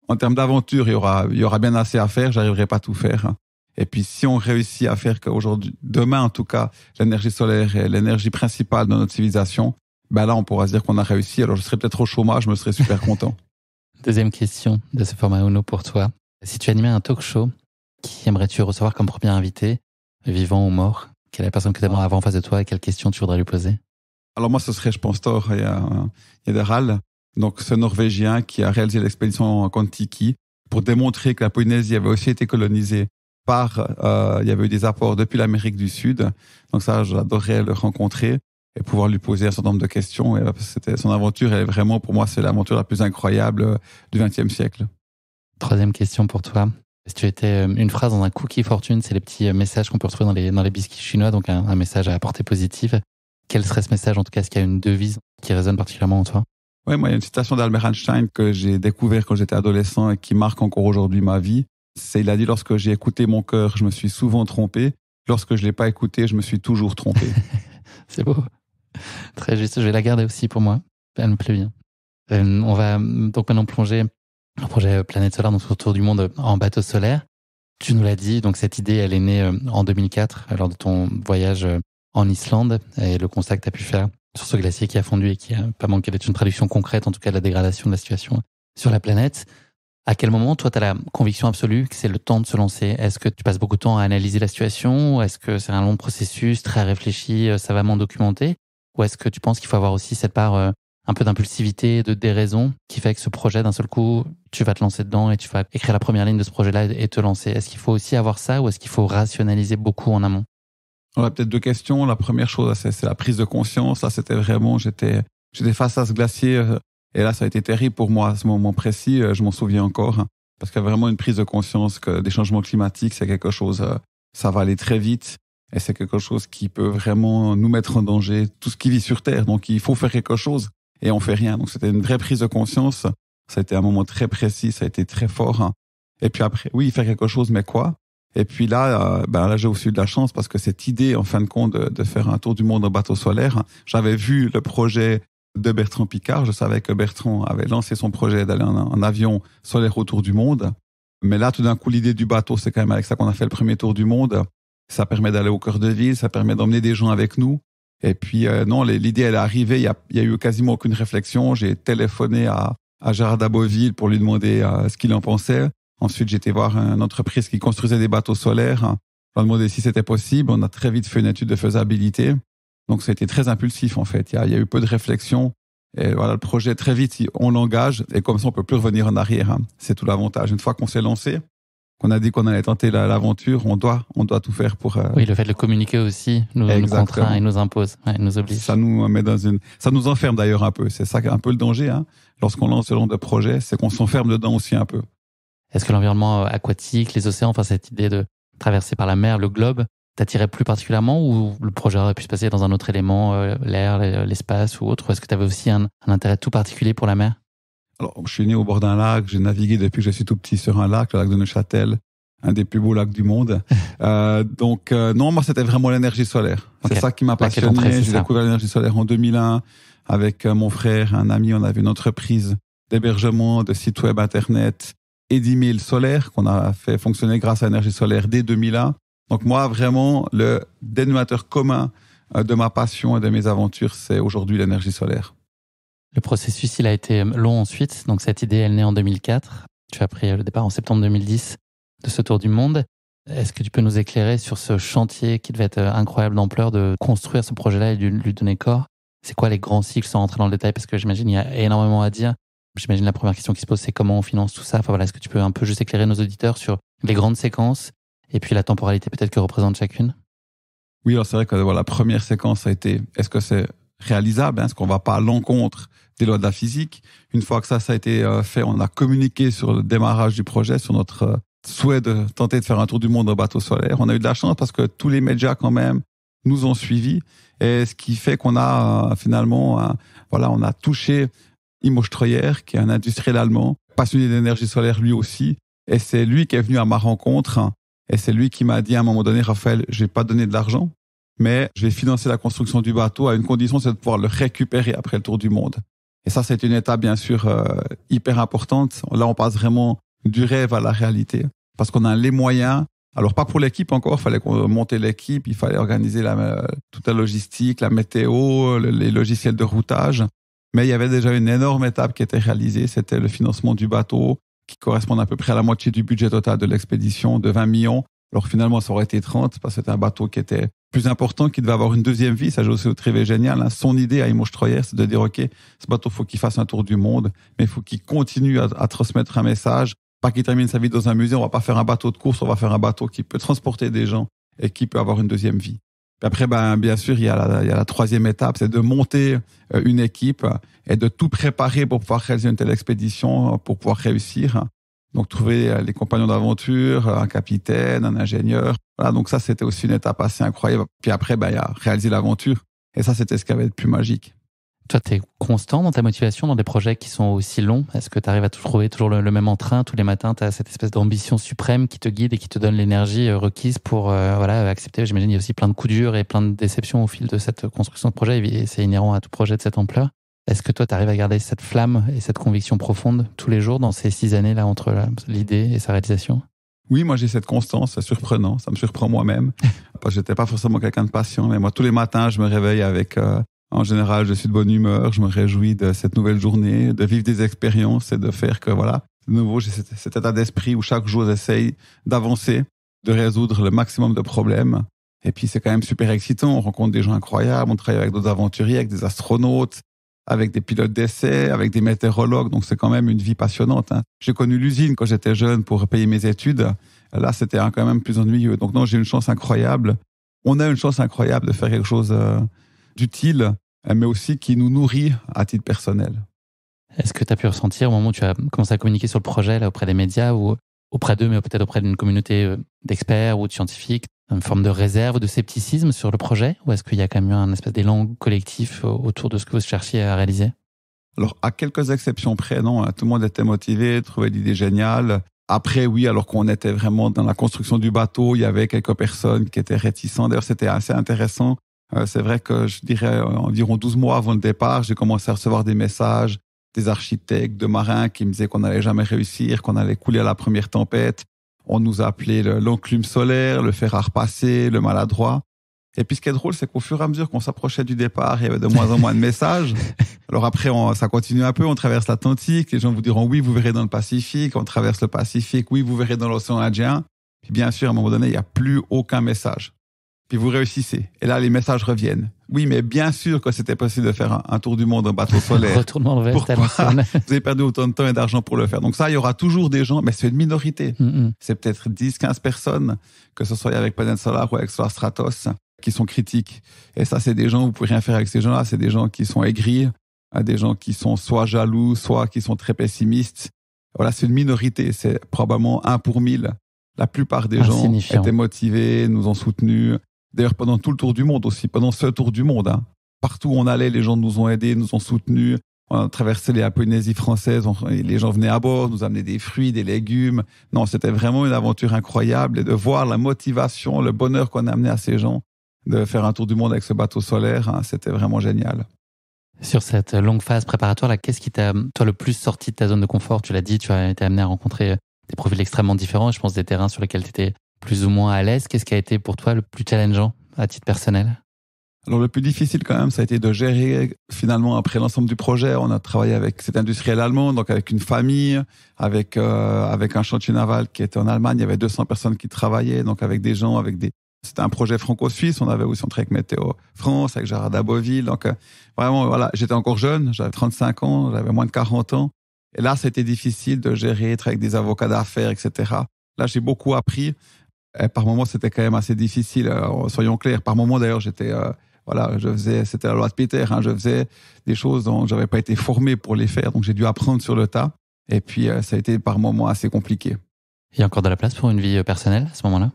en termes d'aventure, il y aura bien assez à faire. J'arriverai pas à tout faire. Et puis, si on réussit à faire qu'aujourd'hui, demain en tout cas, l'énergie solaire est l'énergie principale de notre civilisation, là, on pourra se dire qu'on a réussi. Alors, je serais peut-être au chômage, je me serais super content. Deuxième question de ce format Uno pour toi. Si tu animais un talk show, qui aimerais-tu recevoir comme premier invité, vivant ou mort? Quelle est la personne que tu aimerais avoir en face de toi et quelles questions tu voudrais lui poser? Alors moi, ce serait, je pense, Thor Heyerdahl, donc ce Norvégien qui a réalisé l'expédition Kon-Tiki pour démontrer que la Polynésie avait aussi été colonisée il y avait eu des apports depuis l'Amérique du Sud. Donc ça, j'adorerais le rencontrer et pouvoir lui poser un certain nombre de questions. Et c'était son aventure, elle est vraiment, pour moi, c'est l'aventure la plus incroyable du XXe siècle. Troisième question pour toi. Si tu étais une phrase dans un cookie fortune, c'est les petits messages qu'on peut retrouver dans les biscuits chinois, donc un message à portée positive. Quel serait ce message? En tout cas, est-ce qu'il y a une devise qui résonne particulièrement en toi? Oui, moi, il y a une citation d'Albert Einstein que j'ai découvert quand j'étais adolescent et qui marque encore aujourd'hui ma vie. Il a dit, lorsque j'ai écouté mon cœur, je me suis souvent trompé. Lorsque je l'ai pas écouté, je me suis toujours trompé. C'est beau. Très juste. Je vais la garder aussi pour moi. Elle me plaît bien. On va donc maintenant plonger dans le projet Planète Solaire, donc autour du monde en bateau solaire. Tu nous l'as dit, donc cette idée, elle est née en 2004, lors de ton voyage en Islande, et le constat que tu as pu faire sur ce glacier qui a fondu et qui a pas manqué d'être une traduction concrète, en tout cas de la dégradation de la situation sur la planète. À quel moment, toi, tu as la conviction absolue que c'est le temps de se lancer? Est-ce que tu passes beaucoup de temps à analyser la situation? Est-ce que c'est un long processus, très réfléchi, savamment documenté? Ou est-ce que tu penses qu'il faut avoir aussi cette part un peu d'impulsivité, de déraison, qui fait que ce projet, d'un seul coup, tu vas te lancer dedans et tu vas écrire la première ligne de ce projet-là et te lancer? Est-ce qu'il faut aussi avoir ça ou est-ce qu'il faut rationaliser beaucoup en amont? On a peut-être deux questions. La première chose, c'est la prise de conscience. Là, c'était vraiment, j'étais face à ce glacier. Et là, ça a été terrible pour moi à ce moment précis. Je m'en souviens encore. Parce qu'il y a vraiment une prise de conscience que des changements climatiques, c'est quelque chose, ça va aller très vite. Et c'est quelque chose qui peut vraiment nous mettre en danger, tout ce qui vit sur Terre. Donc, il faut faire quelque chose et on fait rien. Donc, c'était une vraie prise de conscience. Ça a été un moment très précis. Ça a été très fort. Et puis après, oui, faire quelque chose, mais quoi? Et puis là, là, j'ai aussi eu de la chance parce que cette idée, en fin de compte, de faire un tour du monde en bateau solaire, j'avais vu le projet de Bertrand Piccard. Je savais que Bertrand avait lancé son projet d'aller en avion solaire autour du monde. Mais là, tout d'un coup, l'idée du bateau, c'est quand même avec ça qu'on a fait le premier tour du monde. Ça permet d'aller au cœur de ville, ça permet d'emmener des gens avec nous. Et puis, non, l'idée, elle est arrivée. Il y a eu quasiment aucune réflexion. J'ai téléphoné à Gérard Daboville pour lui demander ce qu'il en pensait. Ensuite, j'ai été voir une entreprise qui construisait des bateaux solaires. On a demandé si c'était possible. On a très vite fait une étude de faisabilité. Donc, ça a été très impulsif, en fait. Il y a eu peu de réflexion. Et voilà, le projet, très vite, on l'engage. Et comme ça, on peut plus revenir en arrière. C'est tout l'avantage. Une fois qu'on s'est lancé, qu'on a dit qu'on allait tenter l'aventure, on doit tout faire pour... Oui, le fait de le communiquer aussi nous contraint et nous impose, nous oblige. Ça nous met ça nous enferme d'ailleurs un peu. C'est ça un peu le danger, lorsqu'on lance ce genre de projet, c'est qu'on s'enferme dedans aussi un peu. Est-ce que l'environnement aquatique, les océans, enfin cette idée de traverser par la mer, le globe, t'attirait plus particulièrement ou le projet aurait pu se passer dans un autre élément, l'air, l'espace ou autre? Ou est-ce que tu avais aussi un intérêt tout particulier pour la mer? Alors, je suis né au bord d'un lac, j'ai navigué depuis que je suis tout petit sur un lac, le lac de Neuchâtel, un des plus beaux lacs du monde. Donc, non, moi, c'était vraiment l'énergie solaire. Okay. C'est ça qui m'a passionné. J'ai découvert l'énergie solaire en 2001 avec mon frère, un ami. On avait une entreprise d'hébergement, de site web internet et d'email solaire qu'on a fait fonctionner grâce à l'énergie solaire dès 2001. Donc, moi, vraiment, le dénominateur commun de ma passion et de mes aventures, c'est aujourd'hui l'énergie solaire. Le processus, il a été long ensuite. Donc, cette idée, elle naît en 2004. Tu as pris le départ en septembre 2010 de ce tour du monde. Est-ce que tu peux nous éclairer sur ce chantier qui devait être incroyable d'ampleur de construire ce projet-là et de lui donner corps? C'est quoi les grands cycles sans rentrer dans le détail? Parce que j'imagine il y a énormément à dire. J'imagine la première question qui se pose, c'est comment on finance tout ça? Enfin voilà, est-ce que tu peux un peu juste éclairer nos auditeurs sur les grandes séquences et puis la temporalité peut-être que représente chacune? Oui, alors c'est vrai que la première séquence a été, est-ce que c'est réalisable? Est-ce qu'on va pas à l'encontre des lois de la physique? Une fois que ça a été fait, on a communiqué sur le démarrage du projet, sur notre souhait de tenter de faire un tour du monde en bateau solaire. On a eu de la chance parce que tous les médias quand même nous ont suivis, et ce qui fait qu'on a finalement, on a touché Imo Streuer, qui est un industriel allemand, passionné d'énergie solaire lui aussi, et c'est lui qui est venu à ma rencontre, et c'est lui qui m'a dit à un moment donné, Raphaël, je vais pas donner de l'argent, mais je vais financer la construction du bateau à une condition, c'est de pouvoir le récupérer après le tour du monde. Et ça, c'est une étape, bien sûr, hyper importante. Là, on passe vraiment du rêve à la réalité, parce qu'on a les moyens. Alors, pas pour l'équipe encore, il fallait qu'on monte l'équipe, il fallait organiser toute la logistique, la météo, les logiciels de routage. Mais il y avait déjà une énorme étape qui était réalisée, c'était le financement du bateau, qui correspond à peu près à la moitié du budget total de l'expédition, de 20 millions. Alors finalement, ça aurait été 30 parce que c'était un bateau qui était plus important, qui devait avoir une deuxième vie. Ça, j'ai aussi trouvé génial. Hein. Son idée à Imoge Troyer, c'est de dire, OK, ce bateau, faut qu'il fasse un tour du monde, mais il faut qu'il continue à transmettre un message. Pas qu'il termine sa vie dans un musée. On va pas faire un bateau de course, on va faire un bateau qui peut transporter des gens et qui peut avoir une deuxième vie. Puis après, bien sûr, il y a la troisième étape, c'est de monter une équipe et de tout préparer pour pouvoir réaliser une telle expédition, pour pouvoir réussir. Donc, trouver les compagnons d'aventure, un capitaine, un ingénieur. Voilà, donc ça, c'était aussi une étape assez incroyable. Puis après, il y a réaliser l'aventure. Et ça, c'était ce qui avait de plus magique. Toi, tu es constant dans ta motivation dans des projets qui sont aussi longs? Est-ce que tu arrives à trouver toujours le même entrain tous les matins? Tu as cette espèce d'ambition suprême qui te guide et qui te donne l'énergie requise pour accepter. J'imagine il y a aussi plein de coups durs et plein de déceptions au fil de cette construction de projet. Et c'est inhérent à tout projet de cette ampleur. Est-ce que toi, tu arrives à garder cette flamme et cette conviction profonde tous les jours dans ces 6 années-là entre l'idée et sa réalisation? Oui, moi j'ai cette constance, c'est surprenant, ça me surprend moi-même. Parce que j'étais pas forcément quelqu'un de patient, mais moi tous les matins, je me réveille avec... En général, je suis de bonne humeur, je me réjouis de cette nouvelle journée, de vivre des expériences et de faire que, voilà, de nouveau, j'ai cet état d'esprit où chaque jour, j'essaye d'avancer, de résoudre le maximum de problèmes. Et puis, c'est quand même super excitant. On rencontre des gens incroyables, on travaille avec d'autres aventuriers, avec des astronautes, avec des pilotes d'essai, avec des météorologues. Donc, c'est quand même une vie passionnante. Hein. J'ai connu l'usine quand j'étais jeune pour payer mes études. Là, c'était quand même plus ennuyeux. Donc, non, j'ai une chance incroyable. On a une chance incroyable de faire quelque chose d'utile, mais aussi qui nous nourrit à titre personnel. Est-ce que tu as pu ressentir au moment où tu as commencé à communiquer sur le projet là, auprès des médias ou auprès d'eux, mais peut-être auprès d'une communauté d'experts ou de scientifiques, une forme de réserve, de scepticisme sur le projet? Ou est-ce qu'il y a quand même un espèce d'élan collectif autour de ce que vous cherchiez à réaliser? Alors, à quelques exceptions près, non, tout le monde était motivé, trouvait l'idée géniale. Après, oui, alors qu'on était vraiment dans la construction du bateau, il y avait quelques personnes qui étaient réticentes. D'ailleurs, c'était assez intéressant. C'est vrai que je dirais environ 12 mois avant le départ, j'ai commencé à recevoir des messages des architectes, de marins qui me disaient qu'on n'allait jamais réussir, qu'on allait couler à la première tempête. On nous appelait l'enclume solaire, le fer à repasser, le maladroit. Et puis ce qui est drôle, c'est qu'au fur et à mesure qu'on s'approchait du départ, il y avait de moins en moins de messages. Alors après, ça continue un peu, on traverse l'Atlantique, les gens vous diront oui, vous verrez dans le Pacifique, on traverse le Pacifique, oui, vous verrez dans l'océan Indien. Puis bien sûr, à un moment donné, il n'y a plus aucun message. Puis vous réussissez. Et là, les messages reviennent. Oui, mais bien sûr que c'était possible de faire un tour du monde en bateau solaire. Retournement vers Pourquoi vous avez perdu autant de temps et d'argent pour le faire? Donc ça, il y aura toujours des gens, mais c'est une minorité. C'est peut-être 10-15 personnes, que ce soit avec Planet Solar ou avec Solar Stratos, qui sont critiques. Et ça, c'est des gens, vous pouvez rien faire avec ces gens-là. C'est des gens qui sont aigris, des gens qui sont soit jaloux, soit qui sont très pessimistes. Voilà, c'est une minorité. C'est probablement 1 pour 1000. La plupart des gens étaient motivés, nous ont soutenus. D'ailleurs, pendant tout le tour du monde aussi, pendant ce tour du monde, hein, partout où on allait, les gens nous ont aidés, nous ont soutenus. On a traversé les Polynésies françaises, les gens venaient à bord, nous amenaient des fruits, des légumes. Non, c'était vraiment une aventure incroyable. Et de voir la motivation, le bonheur qu'on a amené à ces gens de faire un tour du monde avec ce bateau solaire, hein, c'était vraiment génial. Sur cette longue phase préparatoire, là, qu'est-ce qui t'a, toi, le plus sorti de ta zone de confort? Tu l'as dit, tu as été amené à rencontrer des profils extrêmement différents, je pense des terrains sur lesquels tu étais plus ou moins à l'aise. Qu'est-ce qui a été pour toi le plus challengeant à titre personnel? Alors le plus difficile quand même, ça a été de gérer finalement après l'ensemble du projet. On a travaillé avec cet industriel allemand, donc avec une famille, avec un chantier naval qui était en Allemagne. Il y avait 200 personnes qui travaillaient, donc avec des gens, c'était un projet franco-suisse. On avait aussi entré avec Météo France, avec Gérard Daboville. Donc vraiment, voilà, j'étais encore jeune, j'avais 35 ans, j'avais moins de 40 ans. Et là, c'était difficile de gérer, être avec des avocats d'affaires, etc. Là, j'ai beaucoup appris. Et par moments, c'était quand même assez difficile. Soyons clairs. Par moments, d'ailleurs, c'était la loi de Peter. Hein, je faisais des choses dont j'avais pas été formé pour les faire, donc j'ai dû apprendre sur le tas. Et puis, ça a été par moments assez compliqué. Il y a encore de la place pour une vie personnelle à ce moment-là?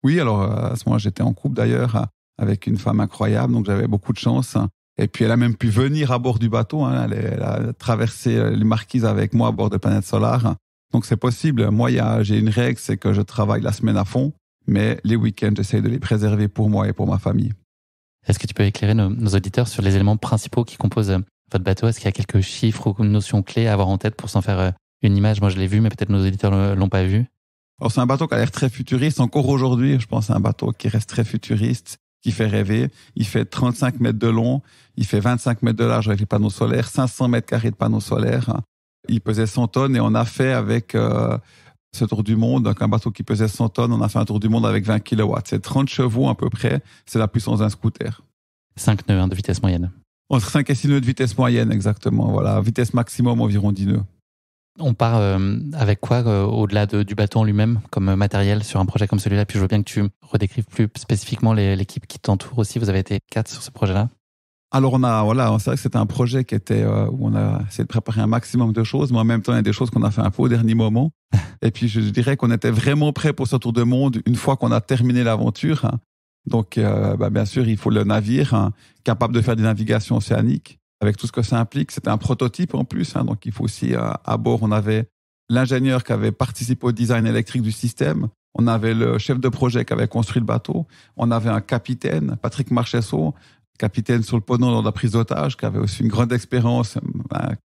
Oui, alors à ce moment-là, j'étais en couple d'ailleurs avec une femme incroyable, donc j'avais beaucoup de chance. Et puis, elle a même pu venir à bord du bateau. Hein, elle a traversé les Marquises avec moi à bord de Planète Solar. Donc, c'est possible. Moi, j'ai une règle, c'est que je travaille la semaine à fond, mais les week-ends, j'essaie de les préserver pour moi et pour ma famille. Est-ce que tu peux éclairer nos auditeurs sur les éléments principaux qui composent votre bateau? Est-ce qu'il y a quelques chiffres ou une notion clé à avoir en tête pour s'en faire une image? Moi, je l'ai vu, mais peut-être nos auditeurs ne l'ont pas vu. Alors, c'est un bateau qui a l'air très futuriste. Encore aujourd'hui, je pense que c'est un bateau qui reste très futuriste, qui fait rêver. Il fait 35 mètres de long, il fait 25 mètres de large avec les panneaux solaires, 500 mètres carrés de panneaux solaires. Il pesait 100 tonnes et on a fait avec ce tour du monde. Donc un bateau qui pesait 100 tonnes, on a fait un tour du monde avec 20 kilowatts. C'est 30 chevaux à peu près, c'est la puissance d'un scooter. 5 nœuds de vitesse moyenne. Entre 5 et 6 nœuds de vitesse moyenne, exactement. Voilà, vitesse maximum environ 10 nœuds. On part avec quoi au-delà du bateau en lui-même comme matériel sur un projet comme celui-là? Puis je veux bien que tu redécrives plus spécifiquement l'équipe qui t'entoure aussi. Vous avez été 4 sur ce projet-là. Alors c'est vrai que c'était un projet qui était où on a essayé de préparer un maximum de choses, mais en même temps il y a des choses qu'on a fait un peu au dernier moment. Et puis je dirais qu'on était vraiment prêt pour ce tour de monde une fois qu'on a terminé l'aventure. Donc bien sûr il faut le navire capable de faire des navigations océaniques avec tout ce que ça implique. C'était un prototype en plus, donc il faut aussi à bord on avait l'ingénieur qui avait participé au design électrique du système. On avait le chef de projet qui avait construit le bateau. On avait un capitaine, Patrick Marchesso, capitaine sur le ponant lors de la prise d'otage, qui avait aussi une grande expérience,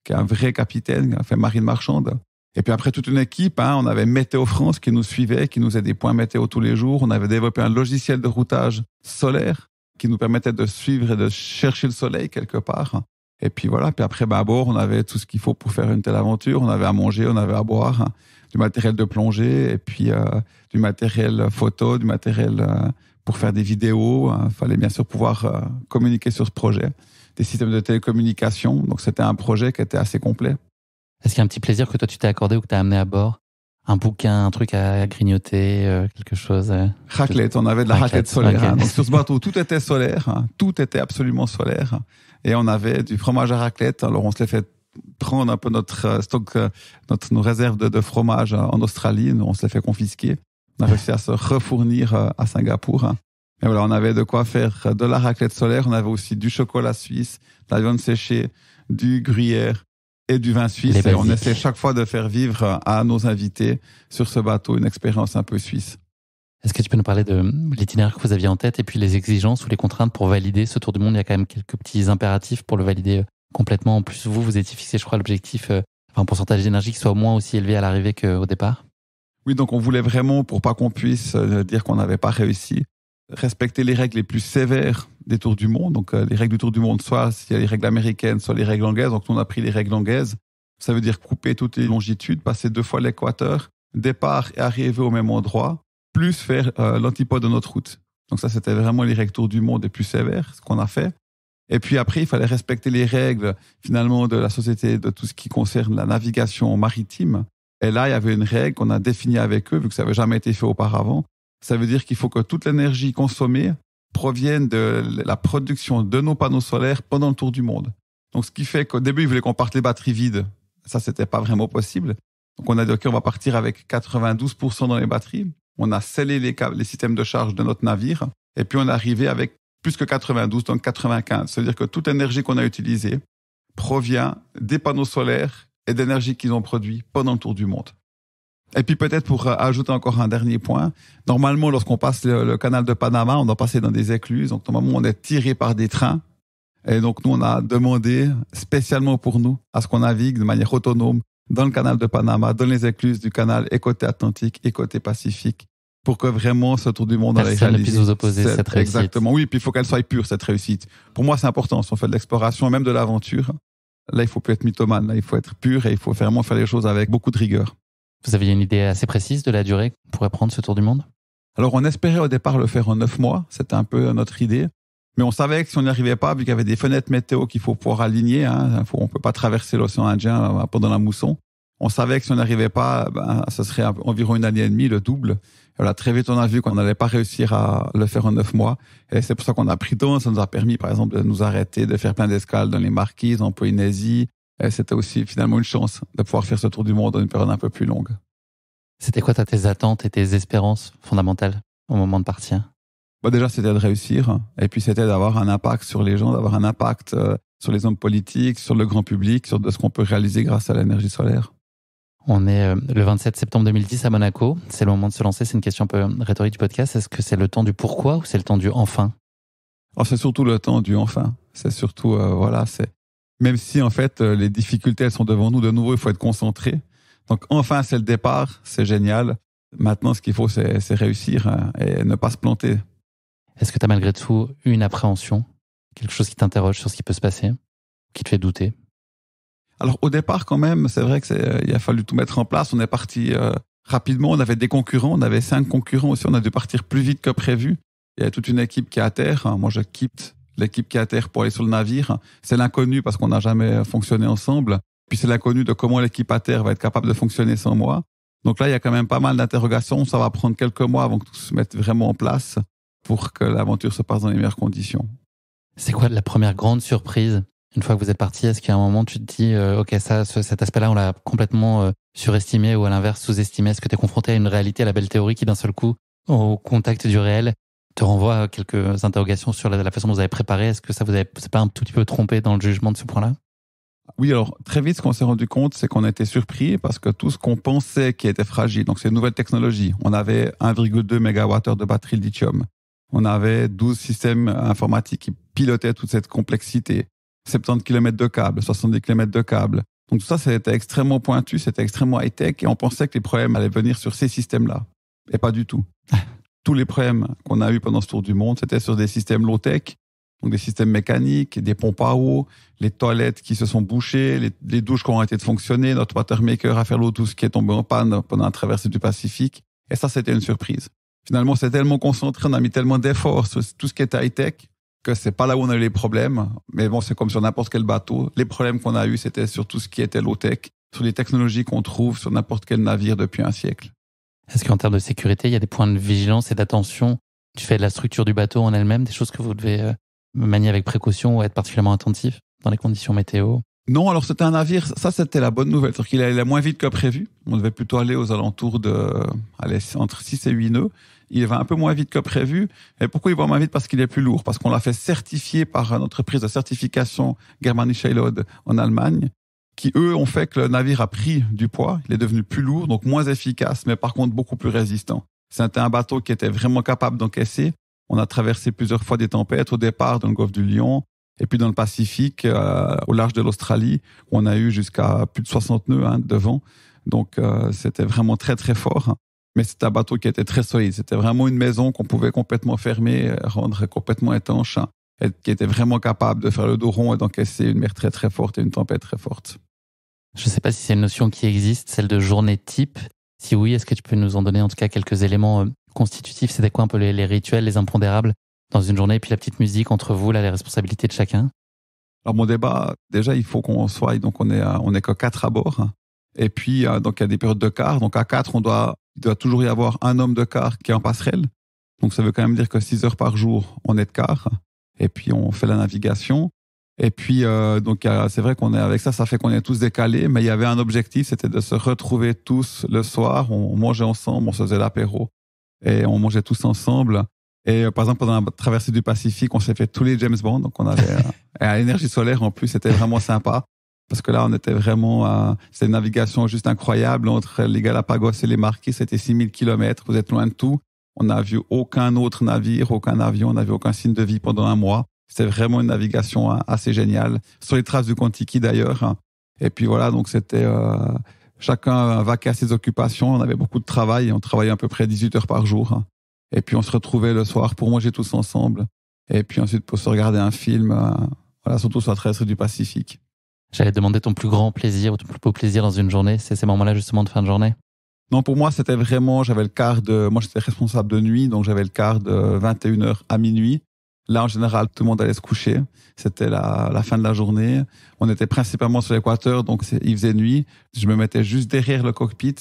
qui est un vrai capitaine, qui a fait marine marchande. Et puis après toute une équipe, on avait Météo France qui nous suivait, qui nous faisait des points météo tous les jours. On avait développé un logiciel de routage solaire qui nous permettait de suivre et de chercher le soleil quelque part. Et puis voilà, puis après à bord, on avait tout ce qu'il faut pour faire une telle aventure. On avait à manger, on avait à boire, du matériel de plongée, et puis du matériel photo, du matériel pour faire des vidéos. Il fallait bien sûr pouvoir communiquer sur ce projet. Des systèmes de télécommunication. Donc, c'était un projet qui était assez complet. Est-ce qu'il y a un petit plaisir que toi, tu t'es accordé ou que tu as amené à bord? Un bouquin, un truc à grignoter, quelque chose? Raclette, on avait de la raclette solaire. Okay. Donc, sur ce bateau, tout était solaire. Tout était absolument solaire. Et on avait du fromage à raclette. Alors, on se l'est fait prendre un peu notre stock, nos réserves de fromage en Australie. On se l'est fait confisquer. On a réussi à se refournir à Singapour. Et voilà, on avait de quoi faire de la raclette solaire. On avait aussi du chocolat suisse, de la viande séchée, du gruyère et du vin suisse. Et on essaie chaque fois de faire vivre à nos invités sur ce bateau une expérience un peu suisse. Est-ce que tu peux nous parler de l'itinéraire que vous aviez en tête et puis les exigences ou les contraintes pour valider ce tour du monde? Il y a quand même quelques petits impératifs pour le valider complètement. En plus, vous étiez fixé, je crois, l'objectif, un pourcentage d'énergie qui soit au moins aussi élevé à l'arrivée qu'au départ. Oui, donc on voulait vraiment, pour pas qu'on puisse dire qu'on n'avait pas réussi, respecter les règles les plus sévères des tours du monde. Donc les règles du tour du monde, soit il y a les règles américaines, soit les règles anglaises. Donc nous, on a pris les règles anglaises. Ça veut dire couper toutes les longitudes, passer 2 fois l'équateur, départ et arriver au même endroit, plus faire l'antipode de notre route. Donc ça, c'était vraiment les règles tour du monde les plus sévères, ce qu'on a fait. Et puis après, il fallait respecter les règles finalement de la société, de tout ce qui concerne la navigation maritime. Et là, il y avait une règle qu'on a définie avec eux, vu que ça n'avait jamais été fait auparavant. Ça veut dire qu'il faut que toute l'énergie consommée provienne de la production de nos panneaux solaires pendant le tour du monde. Donc, ce qui fait qu'au début, ils voulaient qu'on parte les batteries vides. Ça, c'était pas vraiment possible. Donc, on a dit, OK, on va partir avec 92% dans les batteries. On a scellé les systèmes de charge de notre navire. Et puis, on est arrivé avec plus que 92, donc 95. Ça veut dire que toute l'énergie qu'on a utilisée provient des panneaux solaires et d'énergie qu'ils ont produit pendant le tour du monde. Et puis peut-être pour ajouter encore un dernier point, normalement lorsqu'on passe le canal de Panama, on doit passer dans des écluses, donc normalement on est tiré par des trains, et donc nous on a demandé spécialement pour nous à ce qu'on navigue de manière autonome dans le canal de Panama, dans les écluses du canal et côté Atlantique et côté Pacifique, pour que vraiment ce tour du monde allait réaliser. Personne ne puisse vous opposer cette réussite. Exactement, oui, puis il faut qu'elle soit pure cette réussite. Pour moi c'est important, si on fait de l'exploration, même de l'aventure, là, il faut plus être mythomane. Là, il faut être pur et il faut vraiment faire les choses avec beaucoup de rigueur. Vous aviez une idée assez précise de la durée qu'on pourrait prendre ce tour du monde? Alors, on espérait au départ le faire en 9 mois. C'était un peu notre idée. Mais on savait que si on n'y arrivait pas, vu qu'il y avait des fenêtres météo qu'il faut pouvoir aligner, on peut pas traverser l'océan Indien pendant la mousson. On savait que si on n'y arrivait pas, ça serait environ 1 année et demie, le double. Et voilà, très vite, on a vu qu'on n'allait pas réussir à le faire en 9 mois. Et c'est pour ça qu'on a pris temps. Ça nous a permis, par exemple, de nous arrêter, de faire plein d'escales dans les Marquises, en Polynésie. Et c'était aussi finalement une chance de pouvoir faire ce tour du monde dans une période un peu plus longue. C'était quoi tes attentes et tes espérances fondamentales au moment de partir? Déjà, c'était de réussir. Et puis, c'était d'avoir un impact sur les gens, d'avoir un impact sur les hommes politiques, sur le grand public, sur de ce qu'on peut réaliser grâce à l'énergie solaire. On est le 27 septembre 2010 à Monaco. C'est le moment de se lancer. C'est une question un peu rhétorique du podcast. Est-ce que c'est le temps du pourquoi ou c'est le temps du enfin? C'est surtout le temps du enfin. C'est surtout, même si en fait les difficultés elles sont devant nous, de nouveau il faut être concentré. Donc enfin c'est le départ, c'est génial. Maintenant ce qu'il faut c'est réussir et ne pas se planter. Est-ce que tu as malgré tout une appréhension, quelque chose qui t'interroge sur ce qui peut se passer, qui te fait douter? Alors au départ quand même, c'est vrai que il a fallu tout mettre en place. On est parti rapidement, on avait des concurrents, on avait 5 concurrents aussi, on a dû partir plus vite que prévu. Il y a toute une équipe qui est à terre. Moi, je quitte l'équipe qui est à terre pour aller sur le navire. C'est l'inconnu parce qu'on n'a jamais fonctionné ensemble. Puis c'est l'inconnu de comment l'équipe à terre va être capable de fonctionner sans moi. Donc là, il y a quand même pas mal d'interrogations. Ça va prendre quelques mois avant que tout se mette vraiment en place pour que l'aventure se passe dans les meilleures conditions. C'est quoi la première grande surprise une fois que vous êtes parti? Est-ce qu'à un moment tu te dis ok, cet aspect-là on l'a complètement surestimé ou à l'inverse sous-estimé? Est-ce que tu es confronté à une réalité, à la belle théorie qui d'un seul coup, au contact du réel, te renvoie à quelques interrogations sur la façon dont vous avez préparé? Est-ce que ça c'est pas un tout petit peu trompé dans le jugement de ce point-là? Oui, alors très vite, ce qu'on s'est rendu compte, c'est qu'on a été surpris parce que tout ce qu'on pensait qui était fragile, donc c'est une nouvelle technologie. On avait 1,2 MWh de batterie lithium. On avait 12 systèmes informatiques qui pilotaient toute cette complexité. 70 km de câbles, 70 km de câbles. Donc tout ça, c'était extrêmement pointu, c'était extrêmement high-tech et on pensait que les problèmes allaient venir sur ces systèmes-là. Et pas du tout. Tous les problèmes qu'on a eu pendant ce tour du monde, c'était sur des systèmes low-tech, donc des systèmes mécaniques, des pompes à eau, les toilettes qui se sont bouchées, les douches qui ont arrêté de fonctionner, notre watermaker à faire l'eau douce qui est tombé en panne pendant la traversée du Pacifique. Et ça, c'était une surprise. Finalement, c'est tellement concentré, on a mis tellement d'efforts sur tout ce qui est high-tech que c'est pas là où on a eu les problèmes. Mais bon, c'est comme sur n'importe quel bateau. Les problèmes qu'on a eus, c'était sur tout ce qui était low-tech, sur les technologies qu'on trouve sur n'importe quel navire depuis un siècle. Est-ce qu'en termes de sécurité, il y a des points de vigilance et d'attention du fait de la structure du bateau en elle-même, des choses que vous devez manier avec précaution ou être particulièrement attentif dans les conditions météo? Non, alors c'était un navire, ça c'était la bonne nouvelle, c'est-à-dire qu'il allait moins vite que prévu. On devait plutôt aller aux alentours entre 6 et 8 nœuds. Il va un peu moins vite que prévu. Et pourquoi il va moins vite? Parce qu'il est plus lourd, parce qu'on l'a fait certifier par une entreprise de certification Germanische Lode en Allemagne, qui eux ont fait que le navire a pris du poids, il est devenu plus lourd, donc moins efficace, mais par contre beaucoup plus résistant. C'était un bateau qui était vraiment capable d'encaisser. On a traversé plusieurs fois des tempêtes, au départ dans le golfe du Lion, et puis dans le Pacifique, au large de l'Australie, où on a eu jusqu'à plus de 60 nœuds de vent. Donc c'était vraiment très très fort. Mais c'était un bateau qui était très solide. C'était vraiment une maison qu'on pouvait complètement fermer, rendre complètement étanche, et qui était vraiment capable de faire le dos rond et d'encaisser une mer très très forte et une tempête très forte. Je ne sais pas si c'est une notion qui existe, celle de journée type. Si oui, est-ce que tu peux nous en donner en tout cas quelques éléments constitutifs? C'était quoi un peu les rituels, les impondérables dans une journée, et puis la petite musique entre vous, là, les responsabilités de chacun? Alors mon débat, déjà il faut qu'on soit, donc on est que 4 à bord. Et puis donc il y a des périodes de quart. Donc à 4, il doit toujours y avoir un homme de quart qui est en passerelle. Donc ça veut quand même dire que 6 heures par jour, on est de quart. Et puis on fait la navigation. Et puis donc c'est vrai qu'on est avec ça fait qu'on est tous décalés. Mais il y avait un objectif, c'était de se retrouver tous le soir. On mangeait ensemble, on se faisait l'apéro et on mangeait tous ensemble. Et par exemple pendant la traversée du Pacifique, on s'est fait tous les James Bond. Donc on avait à l'énergie solaire en plus, c'était vraiment sympa. Parce que là, on était vraiment, c'était une navigation juste incroyable entre les Galapagos et les Marquises. C'était 6000 kilomètres. Vous êtes loin de tout. On n'a vu aucun autre navire, aucun avion. On n'a vu aucun signe de vie pendant un mois. C'était vraiment une navigation assez géniale. Sur les traces du Kon-Tiki d'ailleurs. Et puis voilà, donc c'était, chacun vaquait à ses occupations. On avait beaucoup de travail. On travaillait à peu près 18 heures par jour. Et puis on se retrouvait le soir pour manger tous ensemble. Et puis ensuite pour se regarder un film, voilà, surtout sur la traversée du Pacifique. J'allais te demander ton plus grand plaisir ou ton plus beau plaisir dans une journée. C'est ces moments-là justement de fin de journée? Non, pour moi, c'était vraiment, moi j'étais responsable de nuit, donc j'avais le quart de 21h à minuit. Là, en général, tout le monde allait se coucher. C'était la fin de la journée. On était principalement sur l'équateur, donc il faisait nuit. Je me mettais juste derrière le cockpit,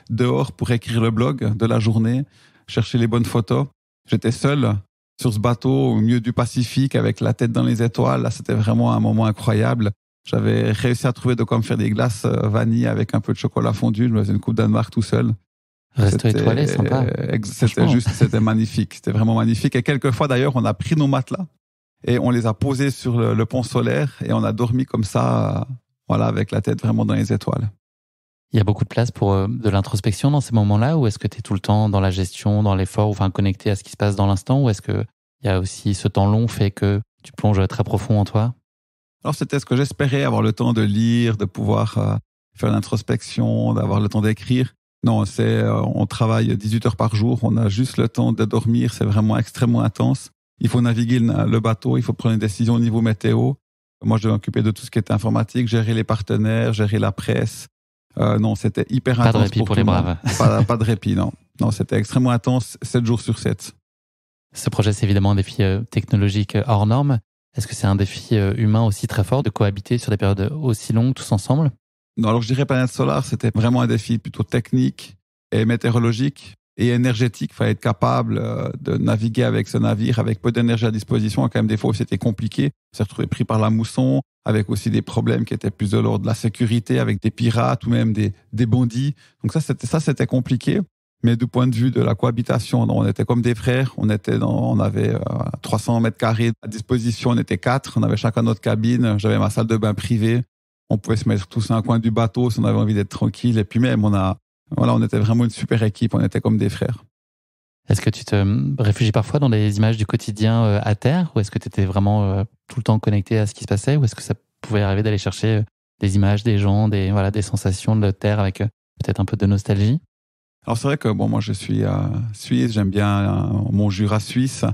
dehors, pour écrire le blog de la journée, chercher les bonnes photos. J'étais seul sur ce bateau au milieu du Pacifique avec la tête dans les étoiles. Là, c'était vraiment un moment incroyable. J'avais réussi à trouver de quoi me faire des glaces vanille avec un peu de chocolat fondu. Je me faisais une coupe Danemark tout seul. Resto étoilé, sympa. C'était magnifique. C'était vraiment magnifique. Et quelquefois, d'ailleurs, on a pris nos matelas et on les a posés sur le pont solaire et on a dormi comme ça, voilà, avec la tête vraiment dans les étoiles. Il y a beaucoup de place pour de l'introspection dans ces moments-là, ou est-ce que tu es tout le temps dans la gestion, dans l'effort, enfin connecté à ce qui se passe dans l'instant, ou est-ce que il y a aussi ce temps long fait que tu plonges très profond en toi? Alors, c'était ce que j'espérais, avoir le temps de lire, de pouvoir faire l'introspection, d'avoir le temps d'écrire. Non, on travaille 18 heures par jour, on a juste le temps de dormir, c'est vraiment extrêmement intense. Il faut naviguer le bateau, il faut prendre une décision au niveau météo. Moi, je devais m'occuper de tout ce qui était informatique, gérer les partenaires, gérer la presse, Non, c'était hyper Pas intense. de répit pour les braves. Pas de répit, non. Non, c'était extrêmement intense, 7 jours sur 7. Ce projet, c'est évidemment un défi technologique hors norme. Est-ce que c'est un défi humain aussi très fort de cohabiter sur des périodes aussi longues tous ensemble? Non, alors je dirais Planète Solar, c'était vraiment un défi plutôt technique et météorologique et énergétique. Il fallait être capable de naviguer avec ce navire avec peu d'énergie à disposition. Quand même, des fois, c'était compliqué. On s'est retrouvé pris par la mousson, avec aussi des problèmes qui étaient plus de l'ordre de la sécurité, avec des pirates ou même des bandits. Donc c'était compliqué. Mais du point de vue de la cohabitation, on était comme des frères. On avait 300 mètres carrés à disposition. On était 4. On avait chacun notre cabine. J'avais ma salle de bain privée. On pouvait se mettre tous à un coin du bateau si on avait envie d'être tranquille. Et puis même, on était vraiment une super équipe. On était comme des frères. Est-ce que tu te réfugies parfois dans des images du quotidien à terre, ou est-ce que tu étais vraiment tout le temps connecté à ce qui se passait, ou est-ce que ça pouvait arriver d'aller chercher des images, des gens, des sensations de terre avec peut-être un peu de nostalgie? Alors c'est vrai que moi je suis suisse, j'aime bien mon Jura suisse,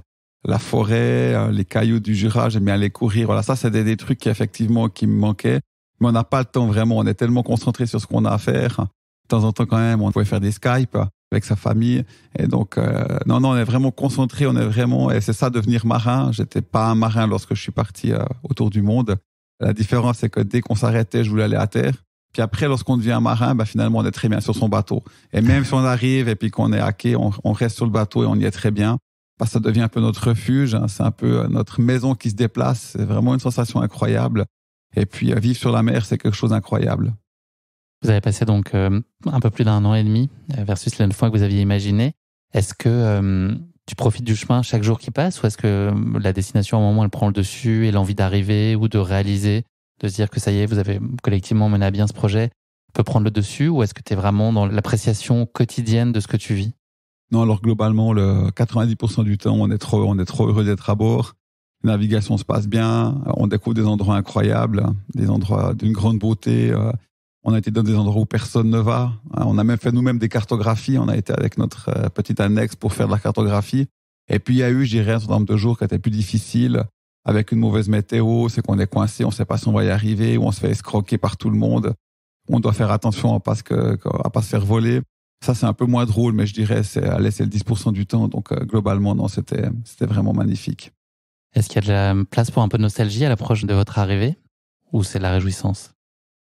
la forêt, les cailloux du Jura, j'aime bien aller courir. Voilà, ça c'est des trucs qui effectivement qui me manquaient, mais on n'a pas le temps vraiment. On est tellement concentré sur ce qu'on a à faire. De temps en temps quand même, on pouvait faire des Skype avec sa famille, et donc non, on est vraiment concentré, et c'est ça devenir marin. J'étais pas un marin lorsque je suis parti autour du monde. La différence c'est que dès qu'on s'arrêtait, je voulais aller à terre. Puis après, lorsqu'on devient marin, finalement, on est très bien sur son bateau. Et même si on arrive et puis qu'on est hacké, on reste sur le bateau et on y est très bien. Ça devient un peu notre refuge. C'est un peu notre maison qui se déplace. C'est vraiment une sensation incroyable. Et puis, vivre sur la mer, c'est quelque chose d'incroyable. Vous avez passé donc un peu plus d'1 an et demi versus la fois que vous aviez imaginé. Est-ce que tu profites du chemin chaque jour qui passe, ou est-ce que la destination, à un moment, elle prend le dessus et l'envie d'arriver ou de réaliser, de se dire que ça y est, vous avez collectivement mené à bien ce projet, peut prendre le dessus, ou est-ce que tu es vraiment dans l'appréciation quotidienne de ce que tu vis? Non, alors globalement, 90% du temps, on est trop heureux d'être à bord. La navigation se passe bien, on découvre des endroits incroyables, des endroits d'une grande beauté. On a été dans des endroits où personne ne va. On a même fait nous-mêmes des cartographies. On a été avec notre petite annexe pour faire de la cartographie. Et puis il y a eu, je dirais, un certain nombre de jours qui étaient plus difficiles, avec une mauvaise météo, c'est qu'on est coincé, on ne sait pas si on va y arriver, ou on se fait escroquer par tout le monde. On doit faire attention à pas se faire voler. Ça, c'est un peu moins drôle, mais je dirais, c'est le 10% du temps. Donc, globalement, non, c'était vraiment magnifique. Est-ce qu'il y a de la place pour un peu de nostalgie à l'approche de votre arrivée, ou c'est de la réjouissance?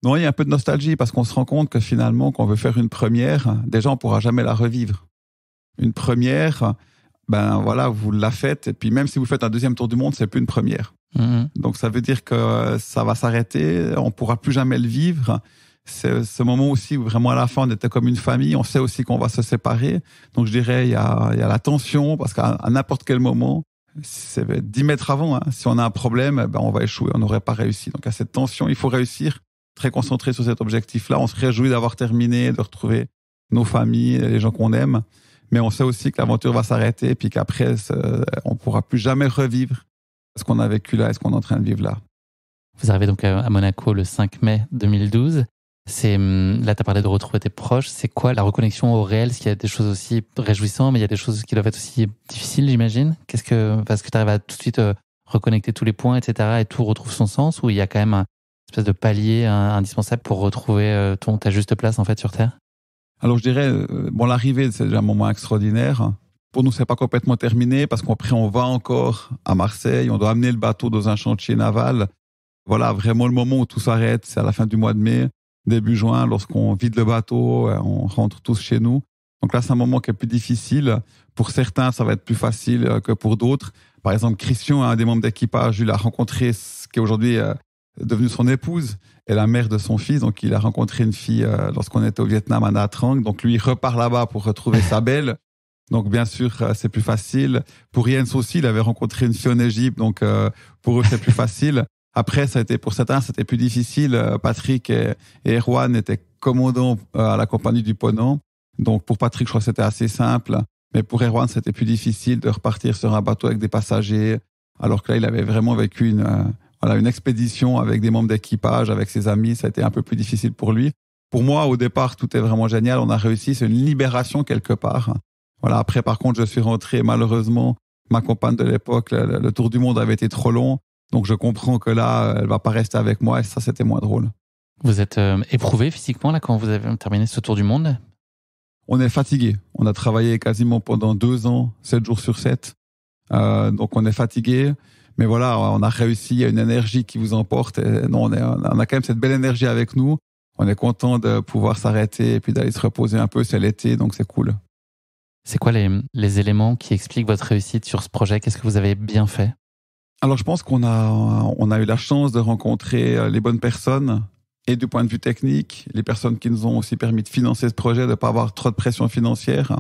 Non, il y a un peu de nostalgie parce qu'on se rend compte que finalement, quand on veut faire une première, déjà, on ne pourra jamais la revivre. Une première, vous la faites, et puis même si vous faites un deuxième tour du monde, c'est plus une première. Donc ça veut dire que ça va s'arrêter, on pourra plus jamais le vivre. C'est ce moment aussi où vraiment à la fin on était comme une famille, on sait aussi qu'on va se séparer. Donc je dirais il y a la tension, parce qu'à n'importe quel moment, c'est 10 mètres avant, si on a un problème, on va échouer, on n'aurait pas réussi. Donc à cette tension, il faut réussir, très concentré sur cet objectif-là. On se réjouit d'avoir terminé, de retrouver nos familles, les gens qu'on aime. Mais on sait aussi que l'aventure va s'arrêter, puis qu'après, on ne pourra plus jamais revivre ce qu'on a vécu là et ce qu'on est en train de vivre là. Vous arrivez donc à Monaco le 5 mai 2012. Là, tu as parlé de retrouver tes proches. C'est quoi la reconnexion au réel? Est-ce qu'il y a des choses aussi réjouissantes, mais il y a des choses qui doivent être aussi difficiles, j'imagine? Parce que tu arrives à tout de suite reconnecter tous les points, etc., et tout retrouve son sens, ou il y a quand même une espèce de palier indispensable pour retrouver ta juste place en fait sur Terre? Alors je dirais, l'arrivée, c'est déjà un moment extraordinaire. Pour nous, c'est pas complètement terminé parce qu'après, on va encore à Marseille, on doit amener le bateau dans un chantier naval. Voilà, vraiment le moment où tout s'arrête, c'est à la fin du mois de mai, début juin, lorsqu'on vide le bateau, on rentre tous chez nous. Donc là, c'est un moment qui est plus difficile. Pour certains, ça va être plus facile que pour d'autres. Par exemple, Christian, un des membres d'équipage, il a rencontré ce qui est aujourd'hui devenue son épouse et la mère de son fils. Donc, il a rencontré une fille lorsqu'on était au Vietnam à Nha Trang. Donc, lui, il repart là-bas pour retrouver sa belle. Donc, bien sûr, c'est plus facile. Pour Jens aussi, il avait rencontré une fille en Égypte. Donc, pour eux, c'est plus facile. Après, pour certains, c'était plus difficile. Patrick et Erwan étaient commandants à la compagnie du Ponant. Donc, pour Patrick, je crois que c'était assez simple. Mais pour Erwan, c'était plus difficile de repartir sur un bateau avec des passagers. Alors que là, il avait vraiment vécu une expédition avec des membres d'équipage, avec ses amis. Ça a été un peu plus difficile pour lui. Pour moi, au départ, tout est vraiment génial. On a réussi. C'est une libération quelque part. Voilà. Après, par contre, je suis rentré. Malheureusement, ma compagne de l'époque, le tour du monde avait été trop long. Donc, je comprends que là, elle va pas rester avec moi. Et ça, c'était moins drôle. Vous êtes éprouvé physiquement là quand vous avez terminé ce tour du monde? On est fatigué. On a travaillé quasiment pendant 2 ans, 7 jours sur 7. Donc on est fatigué. Mais voilà, on a réussi, il y a une énergie qui vous emporte. Et non, on a quand même cette belle énergie avec nous. On est content de pouvoir s'arrêter et puis d'aller se reposer un peu, c'est l'été, donc c'est cool. C'est quoi les éléments qui expliquent votre réussite sur ce projet? Qu'est-ce que vous avez bien fait? Alors je pense qu'on a eu la chance de rencontrer les bonnes personnes et du point de vue technique, les personnes qui nous ont aussi permis de financer ce projet, de ne pas avoir trop de pression financière.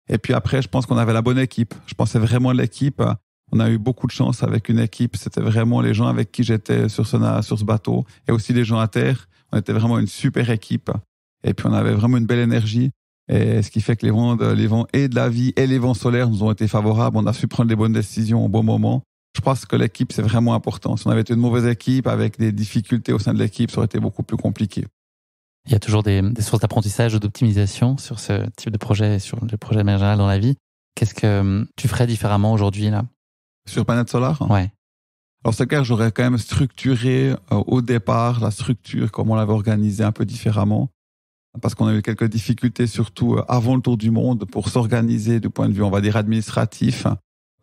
Et puis après, je pense qu'on avait la bonne équipe. Je pensais vraiment l'équipe. On a eu beaucoup de chance avec une équipe. C'était vraiment les gens avec qui j'étais sur ce bateau et aussi les gens à terre. On était vraiment une super équipe. Et puis on avait vraiment une belle énergie. Et ce qui fait que les vents et de la vie et les vents solaires nous ont été favorables. On a su prendre les bonnes décisions au bon moment. Je pense que l'équipe, c'est vraiment important. Si on avait été une mauvaise équipe avec des difficultés au sein de l'équipe, ça aurait été beaucoup plus compliqué. Il y a toujours des sources d'apprentissage ou d'optimisation sur ce type de projet et sur le projet de manière générale dans la vie. Qu'est-ce que tu ferais différemment aujourd'hui là? Sur Planète Solar? Ouais. Alors c'est clair, j'aurais quand même structuré au départ la structure, comme on l'avait organisée un peu différemment. Parce qu'on a eu quelques difficultés, surtout avant le tour du monde, pour s'organiser du point de vue, on va dire, administratif,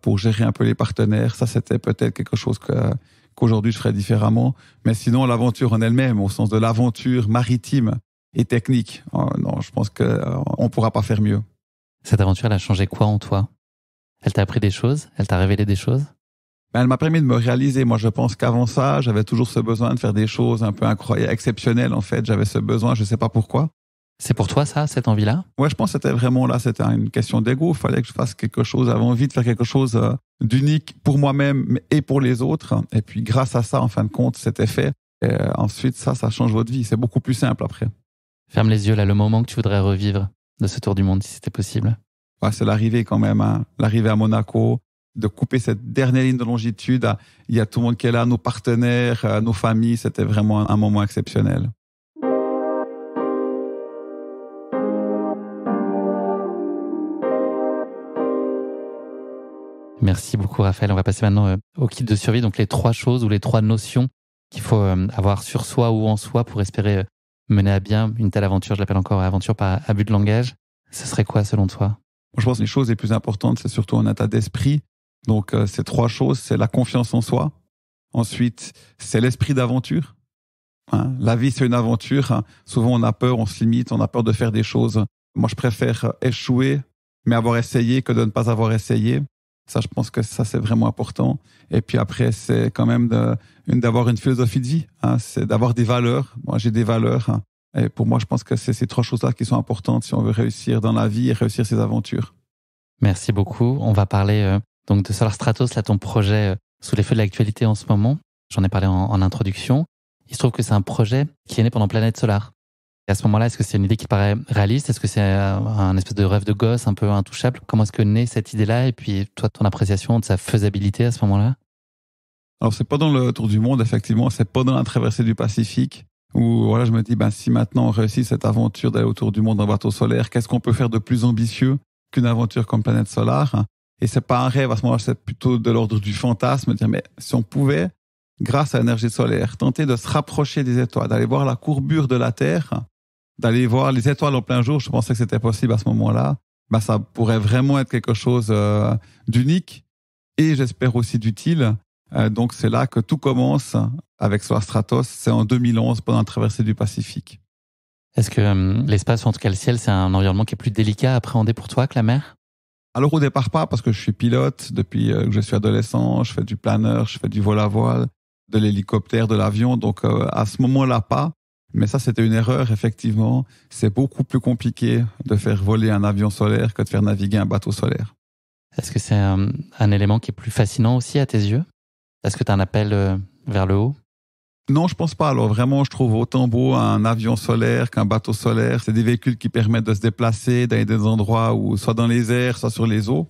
pour gérer un peu les partenaires. Ça, c'était peut-être quelque chose qu'aujourd'hui je ferais différemment. Mais sinon, l'aventure en elle-même, au sens de l'aventure maritime et technique, non, je pense qu'on ne pourra pas faire mieux. Cette aventure, elle a changé quoi en toi? Elle t'a appris des choses? Elle t'a révélé des choses? Elle m'a permis de me réaliser. Moi, je pense qu'avant ça, j'avais toujours ce besoin de faire des choses un peu incroyables, exceptionnelles en fait. J'avais ce besoin, je ne sais pas pourquoi. C'est pour toi ça, cette envie-là? Ouais, je pense que c'était vraiment là, c'était une question d'ego. Il fallait que je fasse quelque chose. J'avais envie de faire quelque chose d'unique pour moi-même et pour les autres. Et puis, grâce à ça, en fin de compte, c'était fait. Et ensuite, ça change votre vie. C'est beaucoup plus simple après. Ferme les yeux là, le moment que tu voudrais revivre de ce tour du monde, si c'était possible. Ouais, c'est l'arrivée quand même, hein. L'arrivée à Monaco, de couper cette dernière ligne de longitude. Il y a tout le monde qui est là, nos partenaires, nos familles. C'était vraiment un moment exceptionnel. Merci beaucoup Raphaël. On va passer maintenant au kit de survie, donc les 3 choses ou les 3 notions qu'il faut avoir sur soi ou en soi pour espérer mener à bien une telle aventure. Je l'appelle encore aventure par abus de langage. Ce serait quoi selon toi? Je pense que les choses les plus importantes, c'est surtout un état d'esprit. Donc ces 3 choses, c'est la confiance en soi. Ensuite, c'est l'esprit d'aventure. Hein, la vie, c'est une aventure. Hein. Souvent, on a peur, on se limite, on a peur de faire des choses. Moi, je préfère échouer, mais avoir essayé que de ne pas avoir essayé. Ça, je pense que ça, c'est vraiment important. Et puis après, c'est quand même d'avoir une philosophie de vie. Hein. C'est d'avoir des valeurs. Moi, j'ai des valeurs. Hein. Et pour moi, je pense que c'est ces 3 choses-là qui sont importantes si on veut réussir dans la vie et réussir ses aventures. Merci beaucoup. On va parler donc de Solar Stratos, là, ton projet sous les feux de l'actualité en ce moment. J'en ai parlé en introduction. Il se trouve que c'est un projet qui est né pendant Planète Solar. Et à ce moment-là, est-ce que c'est une idée qui paraît réaliste? Est-ce que c'est un espèce de rêve de gosse un peu intouchable? Comment est-ce que naît cette idée-là? Et puis, toi, ton appréciation de sa faisabilité à ce moment-là? Alors, c'est pas dans le tour du monde, effectivement. C'est pas dans la traversée du Pacifique où, voilà, je me dis, si maintenant on réussit cette aventure d'aller autour du monde en bateau solaire, qu'est-ce qu'on peut faire de plus ambitieux qu'une aventure comme Planète Solar? Et c'est pas un rêve. À ce moment-là, c'est plutôt de l'ordre du fantasme. Dire, mais si on pouvait, grâce à l'énergie solaire, tenter de se rapprocher des étoiles, d'aller voir la courbure de la Terre, d'aller voir les étoiles en plein jour, je pensais que c'était possible à ce moment-là, ça pourrait vraiment être quelque chose d'unique et j'espère aussi d'utile. Donc c'est là que tout commence avec Solar Stratos, c'est en 2011 pendant la traversée du Pacifique. Est-ce que l'espace, ou en tout cas le ciel, c'est un environnement qui est plus délicat à appréhender pour toi que la mer? Alors au départ pas, parce que je suis pilote depuis que je suis adolescent, je fais du planeur, je fais du vol à voile, de l'hélicoptère, de l'avion, donc à ce moment-là pas. Mais ça, c'était une erreur, effectivement. C'est beaucoup plus compliqué de faire voler un avion solaire que de faire naviguer un bateau solaire. Est-ce que c'est un élément qui est plus fascinant aussi à tes yeux? Est-ce que tu as un appel vers le haut? Non, je pense pas. Alors vraiment, je trouve autant beau un avion solaire qu'un bateau solaire. C'est des véhicules qui permettent de se déplacer, d'aller dans des endroits où, soit dans les airs, soit sur les eaux.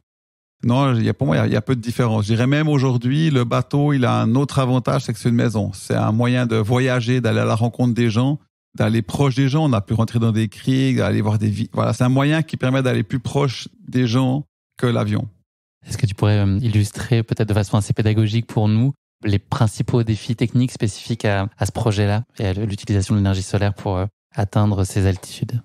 Non, pour moi, il y a peu de différence. Je dirais même aujourd'hui, le bateau, il a un autre avantage, c'est que c'est une maison. C'est un moyen de voyager, d'aller à la rencontre des gens, d'aller proche des gens. On a pu rentrer dans des criques, d'aller voir des vies. Voilà, c'est un moyen qui permet d'aller plus proche des gens que l'avion. Est-ce que tu pourrais illustrer peut-être de façon assez pédagogique pour nous les principaux défis techniques spécifiques à ce projet-là et à l'utilisation de l'énergie solaire pour atteindre ces altitudes?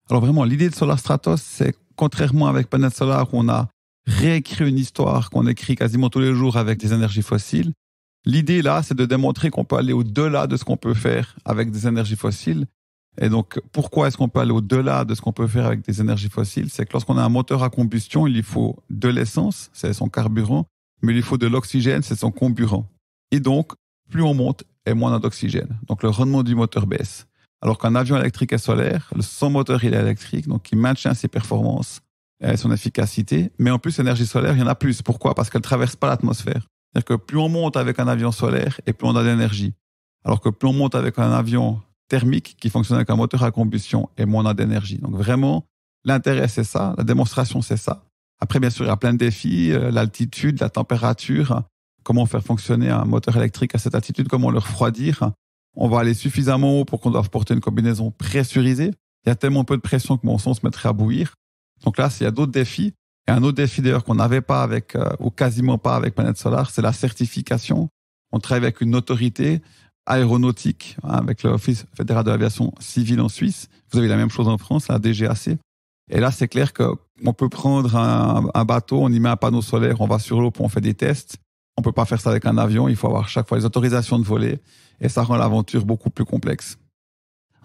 Alors vraiment, l'idée de Solar Stratos, c'est contrairement avec Planète Solar, où on a réécrit une histoire qu'on écrit quasiment tous les jours avec des énergies fossiles. L'idée là, c'est de démontrer qu'on peut aller au-delà de ce qu'on peut faire avec des énergies fossiles. Et donc, pourquoi est-ce qu'on peut aller au-delà de ce qu'on peut faire avec des énergies fossiles? C'est que lorsqu'on a un moteur à combustion, il lui faut de l'essence, c'est son carburant, mais il lui faut de l'oxygène, c'est son comburant. Et donc, plus on monte, et moins on a d'oxygène. Donc, le rendement du moteur baisse. Alors qu'un avion électrique est solaire, son moteur il est électrique, donc il maintient ses performances et son efficacité. Mais en plus, l'énergie solaire, il y en a plus. Pourquoi? Parce qu'elle ne traverse pas l'atmosphère. C'est-à-dire que plus on monte avec un avion solaire, et plus on a d'énergie. Alors que plus on monte avec un avion thermique qui fonctionne avec un moteur à combustion, et moins on a d'énergie. Donc vraiment, l'intérêt, c'est ça. La démonstration, c'est ça. Après, bien sûr, il y a plein de défis. L'altitude, la température, comment faire fonctionner un moteur électrique à cette altitude, comment le refroidir. On va aller suffisamment haut pour qu'on doive porter une combinaison pressurisée. Il y a tellement peu de pression que mon son se mettrait à bouillir. Donc là, il y a d'autres défis. Et un autre défi d'ailleurs qu'on n'avait pas avec, ou quasiment pas avec Planète Solar, c'est la certification. On travaille avec une autorité aéronautique, avec l'Office fédéral de l'aviation civile en Suisse. Vous avez la même chose en France, la DGAC. Et là, c'est clair qu'on peut prendre un bateau, on y met un panneau solaire, on va sur l'eau, puis on fait des tests. On peut pas faire ça avec un avion, il faut avoir chaque fois les autorisations de voler. Et ça rend l'aventure beaucoup plus complexe.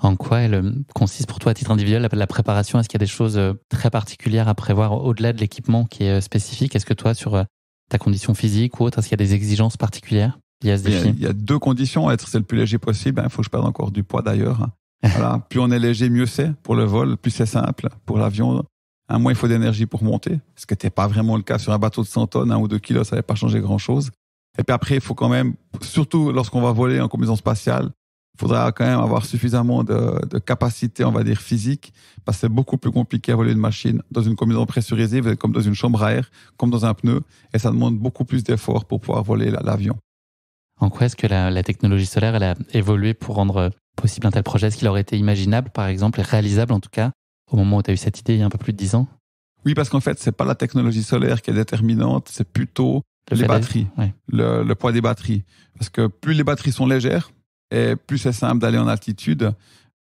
En quoi elle consiste pour toi à titre individuel, la préparation? Est-ce qu'il y a des choses très particulières à prévoir au-delà de l'équipement qui est spécifique? Est-ce que toi, sur ta condition physique ou autre, est-ce qu'il y a des exigences particulières liées à ce défi? Il y a deux conditions. Être c'est le plus léger possible. Il faut que je perde encore du poids d'ailleurs. Voilà. Plus on est léger, mieux c'est pour le vol. Plus c'est simple pour l'avion. Moins il faut d'énergie pour monter. Ce qui n'était pas vraiment le cas sur un bateau de 100 tonnes, 1 ou 2 kilos, ça n'avait pas changé grand-chose. Et puis après, il faut quand même, surtout lorsqu'on va voler en combinaison spatiale, il faudra quand même avoir suffisamment de capacité, on va dire, physique, parce que c'est beaucoup plus compliqué à voler une machine dans une combinaison pressurisée, vous êtes comme dans une chambre à air, comme dans un pneu, et ça demande beaucoup plus d'efforts pour pouvoir voler l'avion. En quoi est-ce que la technologie solaire, elle a évolué pour rendre possible un tel projet? Est-ce qu'il aurait été imaginable, par exemple, et réalisable en tout cas, au moment où tu as eu cette idée il y a un peu plus de 10 ans? Oui, parce qu'en fait, c'est pas la technologie solaire qui est déterminante, c'est plutôt les batteries, le poids des batteries. Parce que plus les batteries sont légères, et plus c'est simple d'aller en altitude.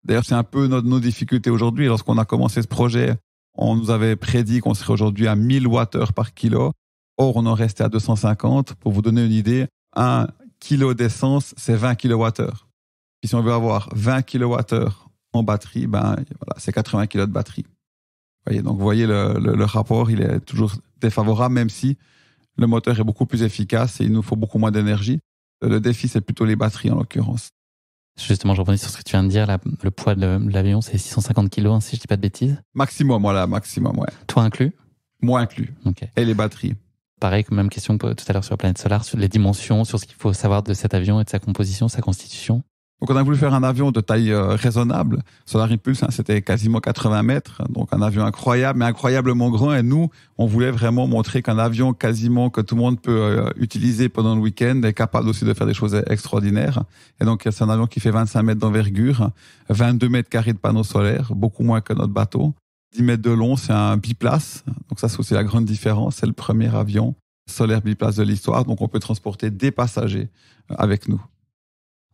D'ailleurs, c'est un peu nos difficultés aujourd'hui. Lorsqu'on a commencé ce projet, on nous avait prédit qu'on serait aujourd'hui à 1000 Wh par kilo. Or, on en restait à 250. Pour vous donner une idée, 1 kilo d'essence, c'est 20 kWh. Et si on veut avoir 20 kWh en batterie, c'est 80 kg de batterie. Vous voyez le rapport, il est toujours défavorable, même si le moteur est beaucoup plus efficace et il nous faut beaucoup moins d'énergie. Le défi, c'est plutôt les batteries en l'occurrence. Justement, je rebondis sur ce que tu viens de dire. Le poids de l'avion, c'est 650 kilos, si je ne dis pas de bêtises. Maximum, voilà, maximum, ouais. Toi inclus? Moi inclus. Okay. Et les batteries. Pareil, même question tout à l'heure sur la Planète Solar, sur les dimensions, sur ce qu'il faut savoir de cet avion et de sa composition, sa constitution. Donc, on a voulu faire un avion de taille raisonnable. Solar Impulse, c'était quasiment 80 mètres. Donc, un avion incroyable, mais incroyablement grand. Et nous, on voulait vraiment montrer qu'un avion quasiment que tout le monde peut utiliser pendant le week-end est capable aussi de faire des choses extraordinaires. Et donc, c'est un avion qui fait 25 mètres d'envergure, 22 mètres carrés de panneaux solaires, beaucoup moins que notre bateau. 10 mètres de long, c'est un biplace. Donc, ça, c'est aussi la grande différence. C'est le premier avion solaire biplace de l'histoire. Donc, on peut transporter des passagers avec nous.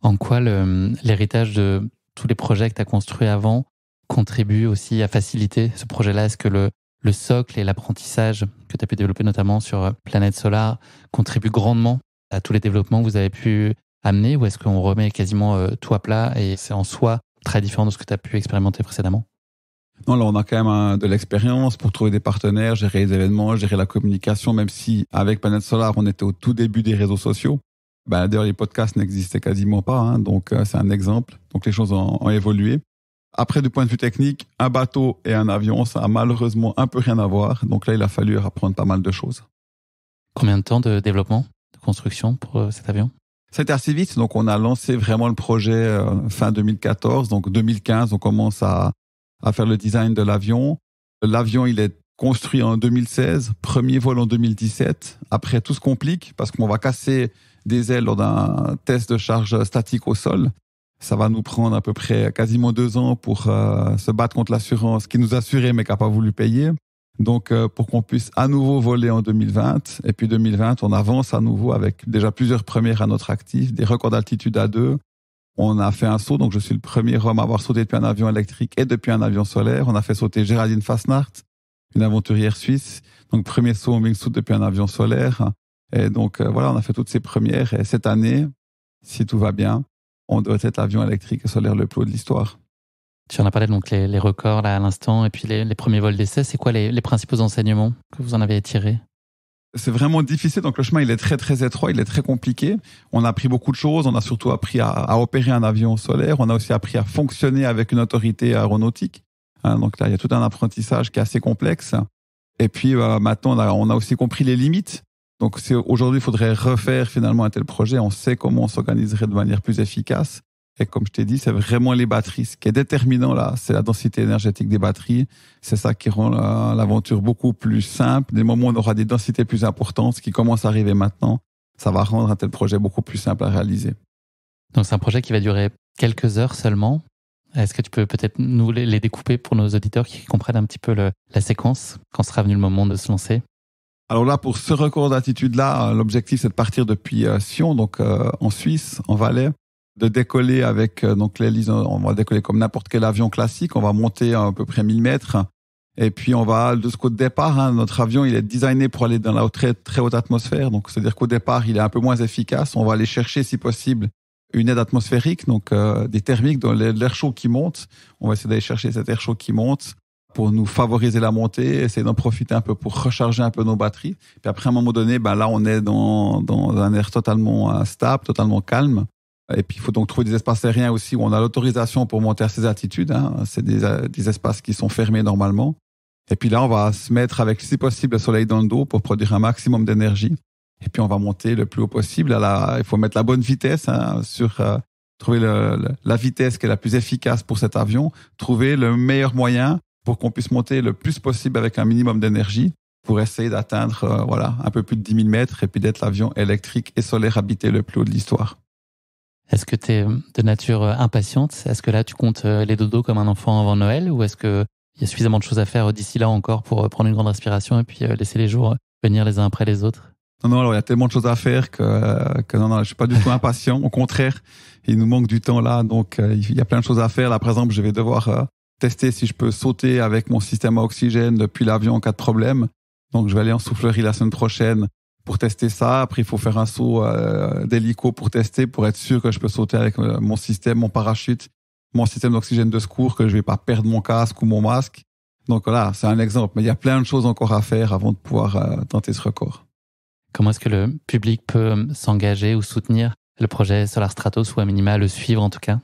En quoi l'héritage de tous les projets que tu as construits avant contribue aussi à faciliter ce projet-là? Est-ce que le socle et l'apprentissage que tu as pu développer notamment sur Planète Solar contribuent grandement à tous les développements que vous avez pu amener, ou est-ce qu'on remet quasiment tout à plat et c'est en soi très différent de ce que tu as pu expérimenter précédemment? Non, là, on a quand même de l'expérience pour trouver des partenaires, gérer les événements, gérer la communication, même si avec Planète Solar, on était au tout début des réseaux sociaux. D'ailleurs, les podcasts n'existaient quasiment pas, donc c'est un exemple. Donc les choses ont évolué. Après, du point de vue technique, un bateau et un avion, ça a malheureusement un peu rien à voir. Donc là, il a fallu apprendre pas mal de choses. Combien de temps de développement, de construction pour cet avion? Ça a été assez vite. Donc on a lancé vraiment le projet fin 2014. Donc 2015, on commence à faire le design de l'avion. L'avion, il est construit en 2016, premier vol en 2017. Après, tout se complique parce qu'on va casser des ailes lors d'un test de charge statique au sol. Ça va nous prendre à peu près quasiment 2 ans pour se battre contre l'assurance qui nous assurait mais qui n'a pas voulu payer. Donc, pour qu'on puisse à nouveau voler en 2020. Et puis 2020, on avance à nouveau avec déjà plusieurs premières à notre actif, des records d'altitude à 2. On a fait un saut, donc je suis le premier homme à avoir sauté depuis un avion électrique et depuis un avion solaire. On a fait sauter Géraldine Fasnacht, une aventurière suisse. Donc, premier saut en wingsuit depuis un avion solaire. Et donc, voilà, on a fait toutes ces premières. Et cette année, si tout va bien, on doit être l'avion électrique et solaire le plus haut de l'histoire. Tu en as parlé, donc les records là à l'instant, et puis les premiers vols d'essai. C'est quoi les principaux enseignements que vous en avez tirés? C'est vraiment difficile, donc le chemin il est très très étroit, il est très compliqué. On a appris beaucoup de choses, on a surtout appris à opérer un avion solaire, on a aussi appris à fonctionner avec une autorité aéronautique. Donc là, il y a tout un apprentissage qui est assez complexe. Et puis maintenant, on a aussi compris les limites. Donc aujourd'hui, il faudrait refaire finalement un tel projet. On sait comment on s'organiserait de manière plus efficace. Et comme je t'ai dit, c'est vraiment les batteries. Ce qui est déterminant là, c'est la densité énergétique des batteries. C'est ça qui rend l'aventure beaucoup plus simple. Dès le moment où on aura des densités plus importantes, ce qui commence à arriver maintenant, ça va rendre un tel projet beaucoup plus simple à réaliser. Donc c'est un projet qui va durer quelques heures seulement. Est-ce que tu peux peut-être nous les découper pour nos auditeurs qui comprennent un petit peu la séquence, quand sera venu le moment de se lancer? Alors là, pour ce record d'altitude-là, l'objectif c'est de partir depuis Sion, donc en Suisse, en Valais, de décoller avec donc l'hélice. On va décoller comme n'importe quel avion classique. On va monter à peu près 1000 mètres. Et puis on va de ce côté de départ. Notre avion, il est designé pour aller dans la très très haute atmosphère. Donc c'est-à-dire qu'au départ, il est un peu moins efficace. On va aller chercher, si possible, une aide atmosphérique, donc des thermiques, dans l'air chaud qui monte. On va essayer d'aller chercher cet air chaud qui monte pour nous favoriser la montée, essayer d'en profiter un peu pour recharger un peu nos batteries. Puis après, à un moment donné, là, on est dans un air totalement stable, totalement calme. Et puis, il faut donc trouver des espaces aériens aussi où on a l'autorisation pour monter à ces altitudes. C'est des espaces qui sont fermés normalement. Et puis là, on va se mettre avec, si possible, le soleil dans le dos pour produire un maximum d'énergie. Et puis, on va monter le plus haut possible. Il faut mettre la bonne vitesse, trouver la vitesse qui est la plus efficace pour cet avion, trouver le meilleur moyen pour qu'on puisse monter le plus possible avec un minimum d'énergie pour essayer d'atteindre un peu plus de 10 000 mètres et puis d'être l'avion électrique et solaire habité le plus haut de l'histoire. Est-ce que tu es de nature impatiente? Est-ce que là, tu comptes les dodos comme un enfant avant Noël, ou est-ce qu'il y a suffisamment de choses à faire d'ici là encore pour prendre une grande respiration et puis laisser les jours venir les uns après les autres? Non, alors il y a tellement de choses à faire que non, je suis pas du tout impatient. Au contraire, il nous manque du temps là, donc il y a plein de choses à faire. Là, par exemple, je vais devoir tester si je peux sauter avec mon système à oxygène depuis l'avion en cas de problème. Donc, je vais aller en soufflerie la semaine prochaine pour tester ça. Après, il faut faire un saut d'hélico pour tester, pour être sûr que je peux sauter avec mon système, mon parachute, mon système d'oxygène de secours, que je vais pas perdre mon casque ou mon masque. Donc voilà, c'est un exemple. Mais il y a plein de choses encore à faire avant de pouvoir tenter ce record. Comment est-ce que le public peut s'engager ou soutenir le projet Solar Stratos, ou à minima le suivre en tout cas?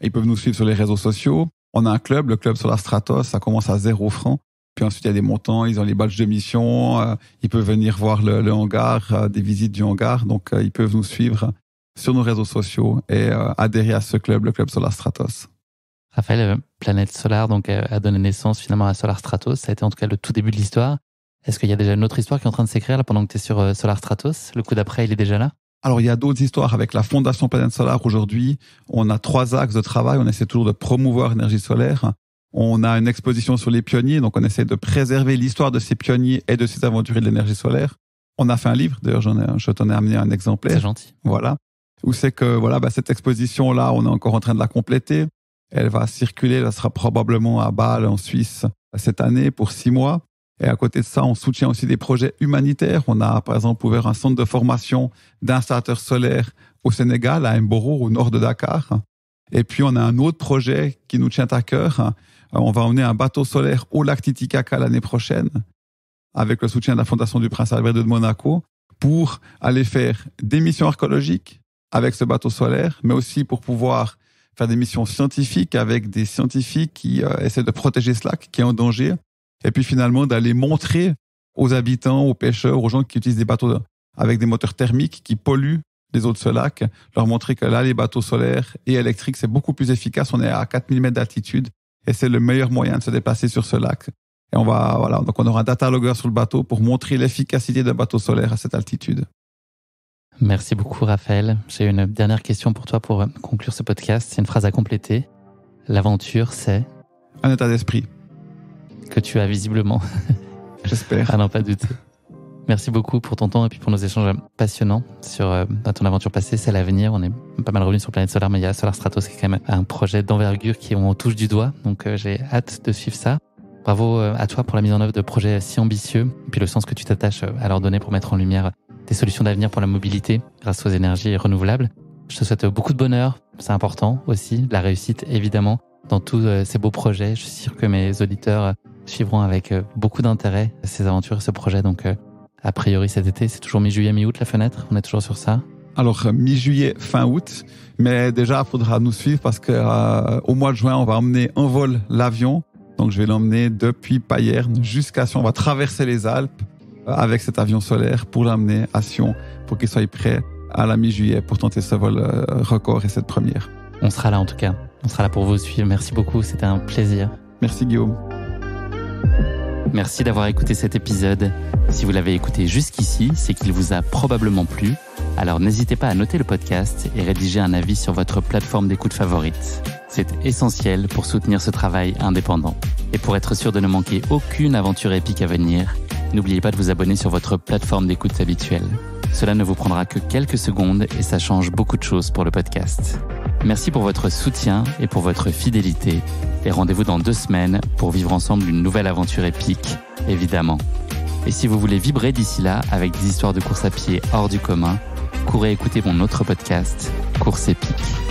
Ils peuvent nous suivre sur les réseaux sociaux. On a un club, le club Solar Stratos, ça commence à 0 francs. Puis ensuite, il y a des montants, ils ont les badges de mission, ils peuvent venir voir le hangar, des visites du hangar. Donc, ils peuvent nous suivre sur nos réseaux sociaux et adhérer à ce club, le club Solar Stratos. Raphaël, Planète Solar donc, a donné naissance finalement à Solar Stratos. Ça a été en tout cas le tout début de l'histoire. Est-ce qu'il y a déjà une autre histoire qui est en train de s'écrire là, pendant que tu es sur Solar Stratos? Le coup d'après, il est déjà là? Alors, il y a d'autres histoires avec la Fondation Planète Solar. Aujourd'hui, on a 3 axes de travail. On essaie toujours de promouvoir l'énergie solaire. On a une exposition sur les pionniers, donc on essaie de préserver l'histoire de ces pionniers et de ces aventuriers de l'énergie solaire. On a fait un livre, d'ailleurs je t'en ai amené un exemplaire. C'est gentil. Voilà. Où c'est que cette exposition-là, on est encore en train de la compléter. Elle va circuler, elle sera probablement à Bâle en Suisse cette année pour 6 mois. Et à côté de ça, on soutient aussi des projets humanitaires. On a par exemple ouvert un centre de formation d'installateurs solaires au Sénégal, à Mboro, au nord de Dakar. Et puis on a un autre projet qui nous tient à cœur. On va emmener un bateau solaire au lac Titicaca l'année prochaine, avec le soutien de la Fondation du Prince Albert II de Monaco, pour aller faire des missions archéologiques avec ce bateau solaire, mais aussi pour pouvoir faire des missions scientifiques avec des scientifiques qui essaient de protéger ce lac qui est en danger, et puis finalement d'aller montrer aux habitants, aux pêcheurs, aux gens qui utilisent des bateaux avec des moteurs thermiques qui polluent les eaux de ce lac, leur montrer que là, les bateaux solaires et électriques, c'est beaucoup plus efficace. On est à 4000 mètres d'altitude et c'est le meilleur moyen de se déplacer sur ce lac. Et donc on aura un data logger sur le bateau pour montrer l'efficacité d'un bateau solaire à cette altitude. Merci beaucoup, Raphaël. J'ai une dernière question pour toi pour conclure ce podcast. C'est une phrase à compléter. L'aventure, c'est? Un état d'esprit. Que tu as visiblement. J'espère. Ah non, pas du tout. Merci beaucoup pour ton temps et puis pour nos échanges passionnants sur ton aventure passée, celle à venir. On est pas mal revenu sur Planète Solaire, mais il y a Solar Stratos qui est quand même un projet d'envergure qui on touche du doigt. Donc j'ai hâte de suivre ça. Bravo à toi pour la mise en œuvre de projets si ambitieux et puis le sens que tu t'attaches à leur donner pour mettre en lumière des solutions d'avenir pour la mobilité grâce aux énergies renouvelables. Je te souhaite beaucoup de bonheur, c'est important aussi, de la réussite évidemment dans tous ces beaux projets. Je suis sûr que mes auditeurs suivront avec beaucoup d'intérêt ces aventures et ce projet. Donc a priori cet été, c'est toujours mi-juillet, mi-août la fenêtre, on est toujours sur ça. Alors mi-juillet, fin août, mais déjà il faudra nous suivre parce que au mois de juin, on va emmener en vol l'avion. Donc je vais l'emmener depuis Payerne jusqu'à Sion. On va traverser les Alpes avec cet avion solaire pour l'amener à Sion pour qu'il soit prêt à la mi-juillet pour tenter ce vol record et cette première. On sera là en tout cas, on sera là pour vous suivre. Merci beaucoup, c'était un plaisir. Merci Guillaume. Merci d'avoir écouté cet épisode. Si vous l'avez écouté jusqu'ici, c'est qu'il vous a probablement plu. Alors n'hésitez pas à noter le podcast et rédiger un avis sur votre plateforme d'écoute favorite. C'est essentiel pour soutenir ce travail indépendant. Et pour être sûr de ne manquer aucune aventure épique à venir, n'oubliez pas de vous abonner sur votre plateforme d'écoute habituelle. Cela ne vous prendra que quelques secondes et ça change beaucoup de choses pour le podcast. Merci pour votre soutien et pour votre fidélité. Et rendez-vous dans 2 semaines pour vivre ensemble une nouvelle aventure épique, évidemment. Et si vous voulez vibrer d'ici là avec des histoires de course à pied hors du commun, courez écouter mon autre podcast, Course épique.